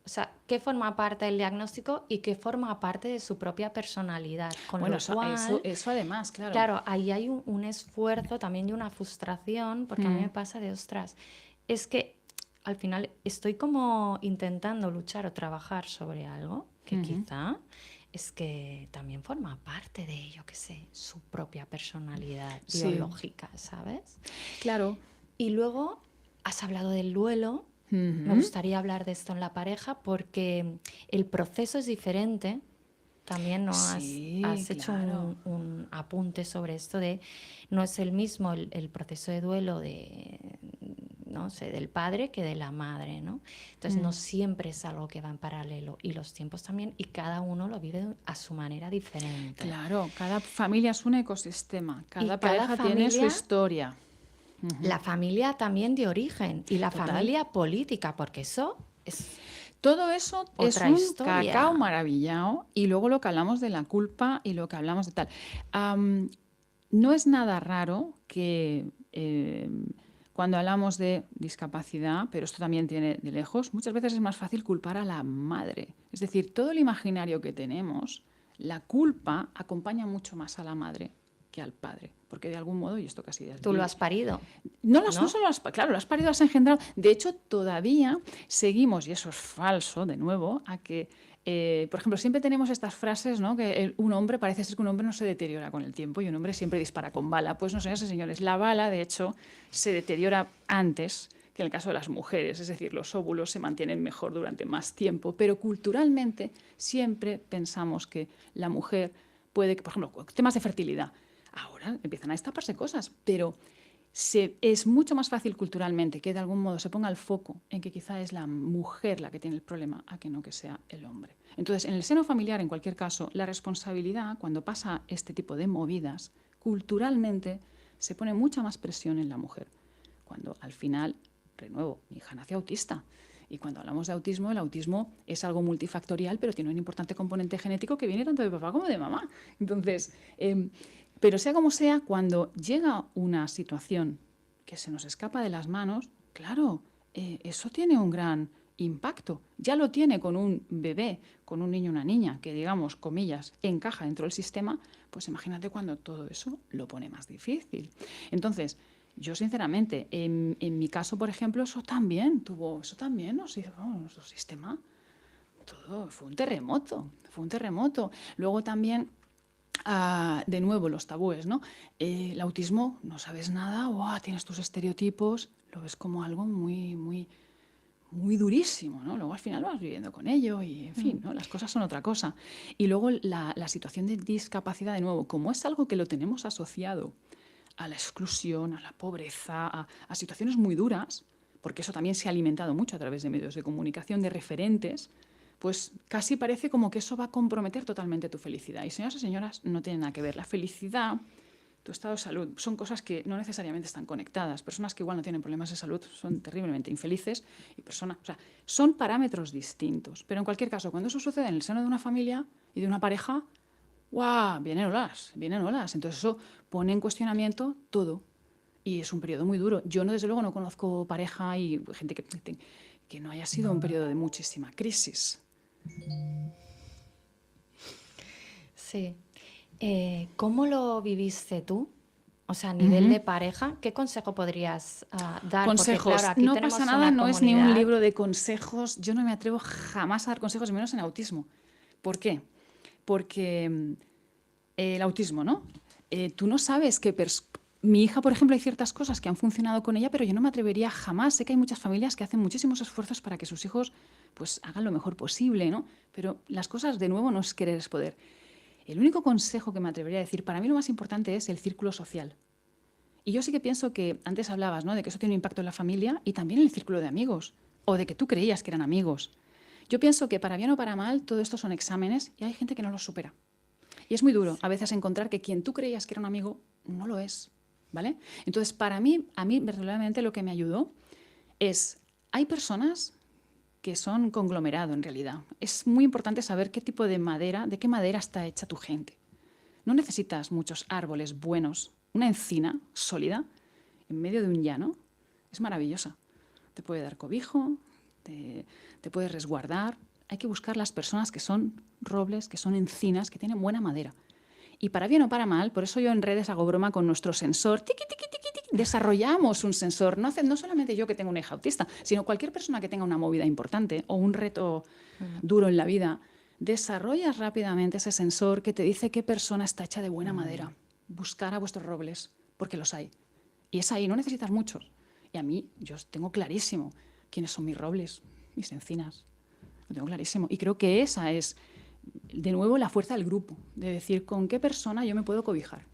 o sea, qué forma parte del diagnóstico y qué forma parte de su propia personalidad. Con bueno, lo cual, eso además, claro. claro, ahí hay un esfuerzo también y una frustración, porque a mí me pasa de, ostras, es que al final estoy como intentando luchar o trabajar sobre algo que quizá es que también forma parte de, yo qué sé, su propia personalidad Sí, biológica, ¿sabes? claro. Y luego has hablado del duelo. Me Ujú. gustaría hablar de esto en la pareja porque el proceso es diferente. También no Sí, has hecho claro. un apunte sobre esto de no es el mismo el proceso de duelo de, no sé, del padre que de la madre, ¿no? Entonces no siempre es algo que va en paralelo y los tiempos también y cada uno lo vive a su manera diferente. Claro, cada familia es un ecosistema, Y cada cada pareja tiene su familia, historia. la familia también de origen y la Total. familia política, porque eso es Todo eso es otra un cacao historia. maravillado y luego lo que hablamos de la culpa y lo que hablamos de tal. Am, no es nada raro que cuando hablamos de discapacidad, pero esto también tiene de lejos, muchas veces es más fácil culpar a la madre. Es decir, todo el imaginario que tenemos, la culpa acompaña mucho más a la madre que al padre, porque de algún modo, y esto casi Tú lo has parido, no ¿no? solo claro, las parido, las has engendrado. De hecho, todavía seguimos, y eso es falso, de nuevo, a que, por ejemplo, siempre tenemos estas frases, ¿no? Que un hombre, parece ser que un hombre no se deteriora con el tiempo y un hombre siempre dispara con bala. Pues no, señoras y señores, la bala, de hecho, se deteriora antes que en el caso de las mujeres, es decir, los óvulos se mantienen mejor durante más tiempo, pero culturalmente siempre pensamos que la mujer puede, por ejemplo, temas de fertilidad, ahora empiezan a destaparse cosas, pero es mucho más fácil culturalmente que de algún modo se ponga el foco en que quizá es la mujer la que tiene el problema a que no que sea el hombre. Entonces, en el seno familiar, en cualquier caso, la responsabilidad, cuando pasa este tipo de movidas, culturalmente se pone mucha más presión en la mujer. Cuando al final, de nuevo, mi hija nació autista. Y cuando hablamos de autismo, el autismo es algo multifactorial, pero tiene un importante componente genético que viene tanto de papá como de mamá. Entonces, pero sea como sea, cuando llega una situación que se nos escapa de las manos, claro, eso tiene un gran impacto. Ya lo tiene con un bebé, con un niño o una niña, que digamos, comillas, encaja dentro del sistema, pues imagínate cuando todo eso lo pone más difícil. Entonces, yo sinceramente, en mi caso, por ejemplo, eso también nos hizo, nuestro sistema, todo, fue un terremoto, fue un terremoto. Luego también de nuevo, los tabúes, ¿no? El autismo, no sabes nada, ¡guau! Tienes tus estereotipos, lo ves como algo muy, muy, muy durísimo, ¿no? Luego al final vas viviendo con ello y, en fin, ¿no? Las cosas son otra cosa. Y luego la situación de discapacidad, de nuevo, como es algo que lo tenemos asociado a la exclusión, a la pobreza, a situaciones muy duras, porque eso también se ha alimentado mucho a través de medios de comunicación, de referentes, pues casi parece como que eso va a comprometer totalmente tu felicidad. Y señoras y señoras, no tiene nada que ver. La felicidad, tu estado de salud, son cosas que no necesariamente están conectadas. Personas que igual no tienen problemas de salud son terriblemente infelices y personas, o sea, son parámetros distintos. Pero en cualquier caso, cuando eso sucede en el seno de una familia y de una pareja, ¡guau! Vienen olas, vienen olas. Entonces eso pone en cuestionamiento todo. Y es un periodo muy duro. Yo, no, desde luego, no conozco pareja y gente que no haya sido un periodo de muchísima crisis. Sí. ¿Cómo lo viviste tú? O sea, a nivel de pareja, ¿qué consejo podrías dar? Porque claro, Consejos. aquí No pasa tenemos nada, una no es ni un comunidad. libro de consejos. Yo no me atrevo jamás a dar consejos, y menos en autismo. ¿Por qué? Porque el autismo, ¿no? Tú no sabes que mi hija, por ejemplo, hay ciertas cosas que han funcionado con ella, pero yo no me atrevería jamás. Sé que hay muchas familias que hacen muchísimos esfuerzos para que sus hijos pues hagan lo mejor posible, ¿no? Pero las cosas, de nuevo, no es querer es poder. El único consejo que me atrevería a decir, para mí lo más importante es el círculo social. Y yo sí que pienso que antes hablabas, ¿no? De que eso tiene un impacto en la familia y también en el círculo de amigos, o de que tú creías que eran amigos. Yo pienso que para bien o para mal, todo esto son exámenes y hay gente que no los supera. Y es muy duro a veces encontrar que quien tú creías que era un amigo no lo es, ¿vale? Entonces, a mí verdaderamente lo que me ayudó es, hay personas que son conglomerado en realidad. Es muy importante saber qué tipo de qué madera está hecha tu gente. No necesitas muchos árboles buenos. Una encina sólida en medio de un llano es maravillosa. Te puede dar cobijo, te puede resguardar. Hay que buscar las personas que son robles, que son encinas, que tienen buena madera. Y para bien o para mal, por eso yo en redes hago broma con nuestro sensor. Tiqui, tiqui, tiqui, tiqui. Desarrollamos un sensor. No solamente yo que tengo una hija autista, sino cualquier persona que tenga una movida importante o un reto duro en la vida. Desarrollas rápidamente ese sensor que te dice qué persona está hecha de buena madera. Buscar a vuestros robles, porque los hay. Y es ahí, no necesitas muchos. Y a mí, yo tengo clarísimo quiénes son mis robles, mis encinas. Lo tengo clarísimo. Y creo que esa es, de nuevo, la fuerza del grupo, de decir con qué persona yo me puedo cobijar.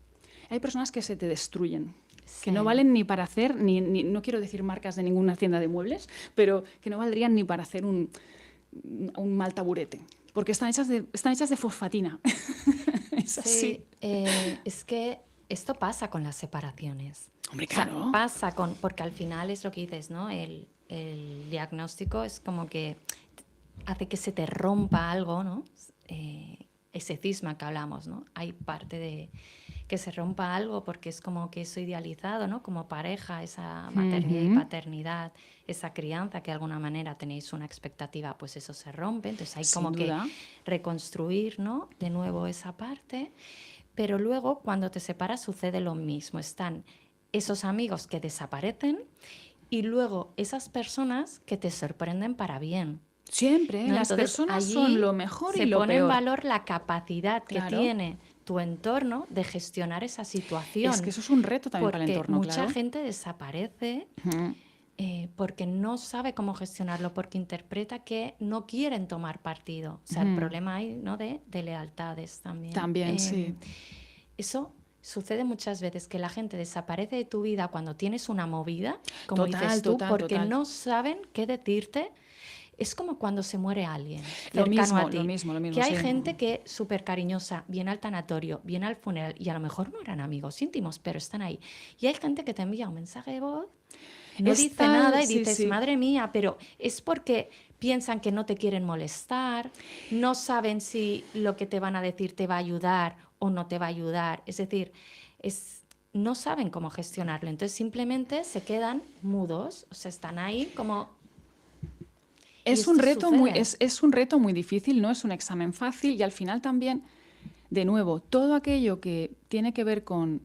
Hay personas que se te destruyen, que no valen ni para hacer, no quiero decir marcas de ninguna tienda de muebles, pero que no valdrían ni para hacer un mal taburete, porque están hechas de fosfatina. Es así. Es que esto pasa con las separaciones. Hombre, O sea, claro. porque al final es lo que dices, ¿no? El diagnóstico es como que hace que se te rompa algo, ¿no? Ese cisma que hablamos, ¿no? Hay parte de que se rompa algo porque es como que eso idealizado, ¿no? Como pareja, esa maternidad y paternidad, esa crianza que de alguna manera tenéis una expectativa, pues eso se rompe. Entonces hay como que reconstruir, ¿no? De nuevo esa parte. Pero luego cuando te separas sucede lo mismo. Están esos amigos que desaparecen y luego esas personas que te sorprenden para bien. Siempre, ¿no? Las personas son lo mejor y lo peor. Se pone en valor la capacidad que tiene tu entorno de gestionar esa situación. Es que eso es un reto también para el entorno, porque mucha gente desaparece porque no sabe cómo gestionarlo, porque interpreta que no quieren tomar partido. O sea, el problema hay, ¿no? de lealtades también. También, sí. Eso sucede muchas veces, que la gente desaparece de tu vida cuando tienes una movida, como dices tú, porque no saben qué decirte. Es como cuando se muere alguien cercano a ti. Lo mismo, que hay gente que es súper cariñosa, viene al tanatorio, viene al funeral, y a lo mejor no eran amigos íntimos, pero están ahí. Y hay gente que te envía un mensaje de voz, no dice nada y dices, madre mía, pero es porque piensan que no te quieren molestar, no saben si lo que te van a decir te va a ayudar o no te va a ayudar. Es decir, no saben cómo gestionarlo. Entonces simplemente se quedan mudos, o sea, están ahí como... Es un reto muy difícil, no es un examen fácil y al final también, de nuevo, todo aquello que tiene que ver con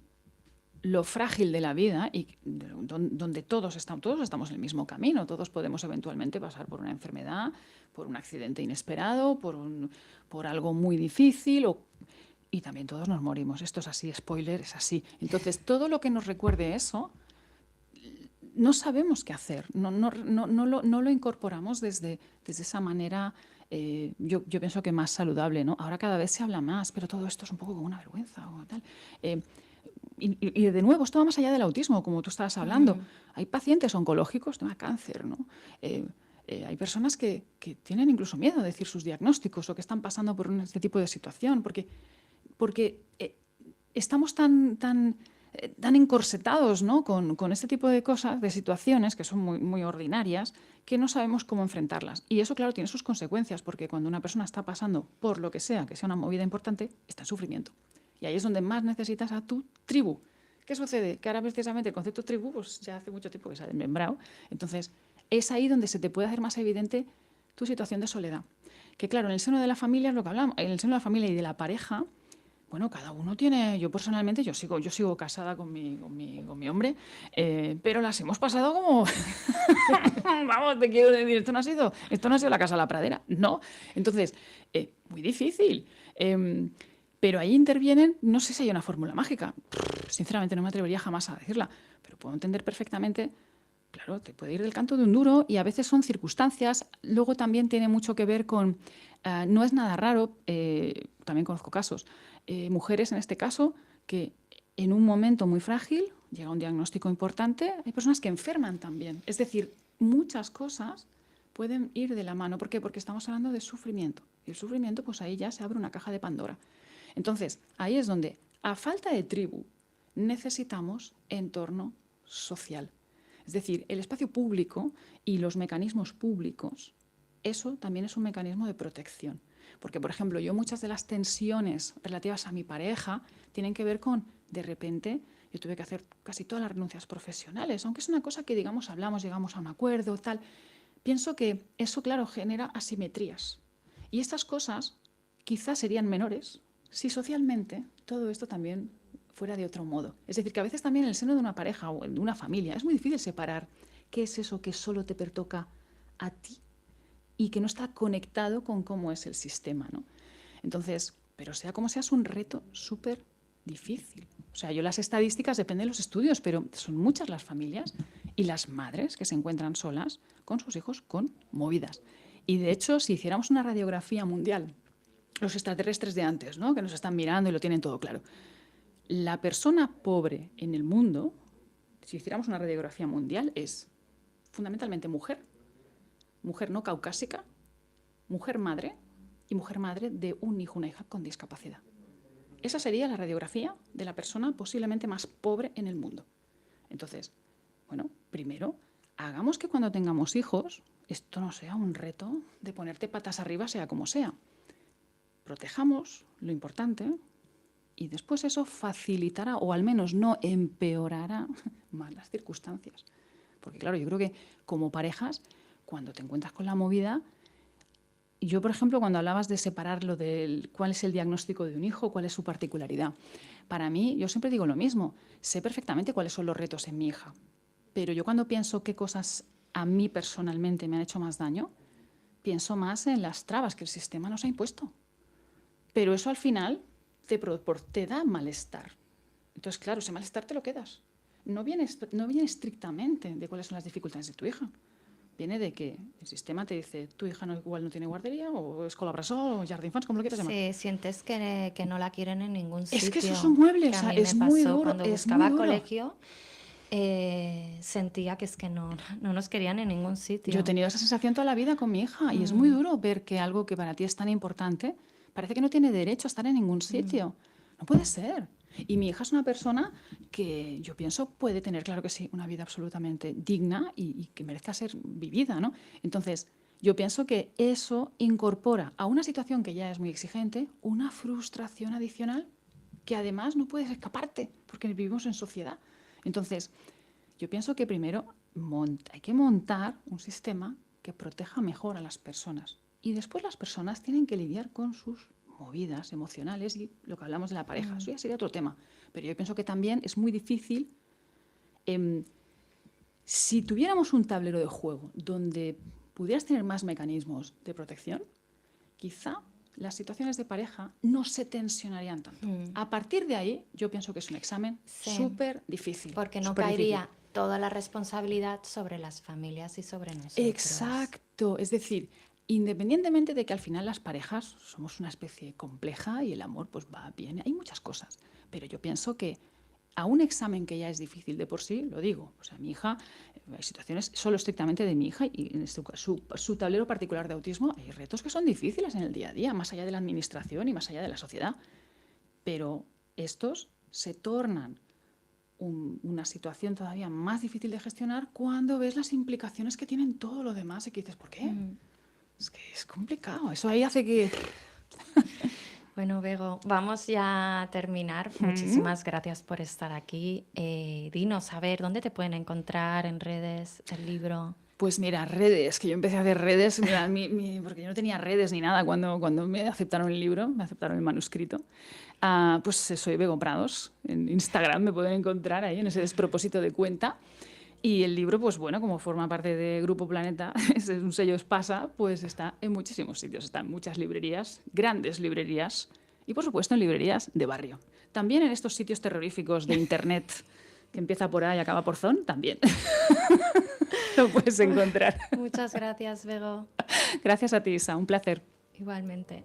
lo frágil de la vida y donde todos estamos en el mismo camino, todos podemos eventualmente pasar por una enfermedad, por un accidente inesperado, por algo muy difícil y también todos nos morimos. Esto es así, spoiler, es así. Entonces, todo lo que nos recuerde eso, no sabemos qué hacer, no lo incorporamos desde esa manera, yo pienso que más saludable, ¿no? Ahora cada vez se habla más, pero todo esto es un poco como una vergüenza o tal. Y de nuevo, esto va más allá del autismo, como tú estabas hablando. Hay pacientes oncológicos de cáncer, ¿no? Hay personas que tienen incluso miedo de decir sus diagnósticos o que están pasando por este tipo de situación, porque estamos tan encorsetados, ¿no? con este tipo de cosas, de situaciones que son muy, muy ordinarias, que no sabemos cómo enfrentarlas. Y eso, claro, tiene sus consecuencias, porque cuando una persona está pasando por lo que sea una movida importante, está en sufrimiento. Y ahí es donde más necesitas a tu tribu. ¿Qué sucede? Que ahora precisamente el concepto tribu pues, ya hace mucho tiempo que se ha desmembrado. Entonces, es ahí donde se te puede hacer más evidente tu situación de soledad. Que claro, en el seno de la familia es lo que hablamos, en el seno de la familia y de la pareja, bueno, cada uno tiene, yo personalmente, yo sigo casada con mi hombre, pero las hemos pasado como, vamos, te quiero decir, esto no ha sido la casa de la pradera, no. Entonces, muy difícil. Pero ahí intervienen, no sé si hay una fórmula mágica, sinceramente no me atrevería jamás a decirla, pero puedo entender perfectamente, claro, te puede ir del canto de un duro y a veces son circunstancias, luego también tiene mucho que ver con, no es nada raro, también conozco casos, mujeres en este caso, que en un momento muy frágil, llega un diagnóstico importante, hay personas que enferman también, es decir, muchas cosas pueden ir de la mano. ¿Por qué? Porque estamos hablando de sufrimiento. Y el sufrimiento, pues ahí ya se abre una caja de Pandora. Entonces, ahí es donde, a falta de tribu, necesitamos entorno social. Es decir, el espacio público y los mecanismos públicos, eso también es un mecanismo de protección. Porque, por ejemplo, yo muchas de las tensiones relativas a mi pareja tienen que ver con, de repente, yo tuve que hacer casi todas las renuncias profesionales, aunque es una cosa que, digamos, hablamos, llegamos a un acuerdo, tal. Pienso que eso, claro, genera asimetrías. Y estas cosas quizás serían menores si socialmente todo esto también fuera de otro modo. Es decir, que a veces también en el seno de una pareja o de una familia es muy difícil separar qué es eso que solo te pertoca a ti y que no está conectado con cómo es el sistema, ¿no? Entonces, pero sea como sea, es un reto súper difícil. O sea, yo las estadísticas dependen de los estudios, pero son muchas las familias y las madres que se encuentran solas con sus hijos con movidas. Y de hecho, si hiciéramos una radiografía mundial, los extraterrestres de antes, ¿no?, que nos están mirando y lo tienen todo claro, la persona pobre en el mundo, si hiciéramos una radiografía mundial, es fundamentalmente mujer, mujer no caucásica, mujer madre y mujer madre de un hijo o una hija con discapacidad. Esa sería la radiografía de la persona posiblemente más pobre en el mundo. Entonces, bueno, primero, hagamos que cuando tengamos hijos, esto no sea un reto de ponerte patas arriba, sea como sea. Protejamos lo importante y después eso facilitará o al menos no empeorará más las circunstancias. Porque claro, yo creo que como parejas, cuando te encuentras con la movida, yo, por ejemplo, cuando hablabas de separarlo del cuál es el diagnóstico de un hijo, cuál es su particularidad, para mí, yo siempre digo lo mismo, sé perfectamente cuáles son los retos en mi hija, pero yo cuando pienso qué cosas a mí personalmente me han hecho más daño, pienso más en las trabas que el sistema nos ha impuesto. Pero eso al final te da malestar. Entonces, claro, ese malestar te lo quedas. No viene estrictamente de cuáles son las dificultades de tu hija. Viene de que el sistema te dice, tu hija igual no tiene guardería, o escola bressol, o jardín d'infants, como lo quieras llamar. Sí, sientes que no la quieren en ningún sitio. Es que eso es un mueble, o sea, es muy duro. Cuando buscaba colegio, sentía que es que no nos querían en ningún sitio. Yo he tenido esa sensación toda la vida con mi hija y es muy duro ver que algo que para ti es tan importante parece que no tiene derecho a estar en ningún sitio. No puede ser. Y mi hija es una persona que yo pienso puede tener, claro que sí, una vida absolutamente digna y que merezca ser vivida, ¿no? Entonces, yo pienso que eso incorpora a una situación que ya es muy exigente una frustración adicional que además no puedes escaparte porque vivimos en sociedad. Entonces, yo pienso que primero hay que montar un sistema que proteja mejor a las personas. Y después las personas tienen que lidiar con sus movidas emocionales y lo que hablamos de la pareja. Eso ya sería otro tema. Pero yo pienso que también es muy difícil. Si tuviéramos un tablero de juego donde pudieras tener más mecanismos de protección, quizá las situaciones de pareja no se tensionarían tanto. A partir de ahí, yo pienso que es un examen súper difícil. Porque no caería toda la responsabilidad sobre las familias y sobre nosotros. Exacto. Es decir, independientemente de que al final las parejas somos una especie compleja y el amor pues va bien, hay muchas cosas. Pero yo pienso que a un examen que ya es difícil de por sí, lo digo, o sea, mi hija, hay situaciones solo estrictamente de mi hija y en su tablero particular de autismo hay retos que son difíciles en el día a día, más allá de la administración y más allá de la sociedad. Pero estos se tornan una situación todavía más difícil de gestionar cuando ves las implicaciones que tienen todo lo demás y que dices, ¿por qué? Es que es complicado, eso ahí hace que... Bueno, Bego, vamos ya a terminar. Muchísimas gracias por estar aquí. Dinos, a ver, ¿dónde te pueden encontrar en redes, el libro? Pues mira, redes, que yo empecé a hacer redes, mira, porque yo no tenía redes ni nada cuando me aceptaron el libro, me aceptaron el manuscrito. Pues soy Bego Prados, en Instagram me pueden encontrar ahí en ese despropósito de cuenta. Y el libro, pues bueno, como forma parte de Grupo Planeta, es un sello Espasa, pues está en muchísimos sitios. Está en muchas librerías, grandes librerías, y por supuesto en librerías de barrio. También en estos sitios terroríficos de internet, que empieza por A y acaba por Zon, también lo puedes encontrar. Muchas gracias, Bego. Gracias a ti, Isa, un placer. Igualmente.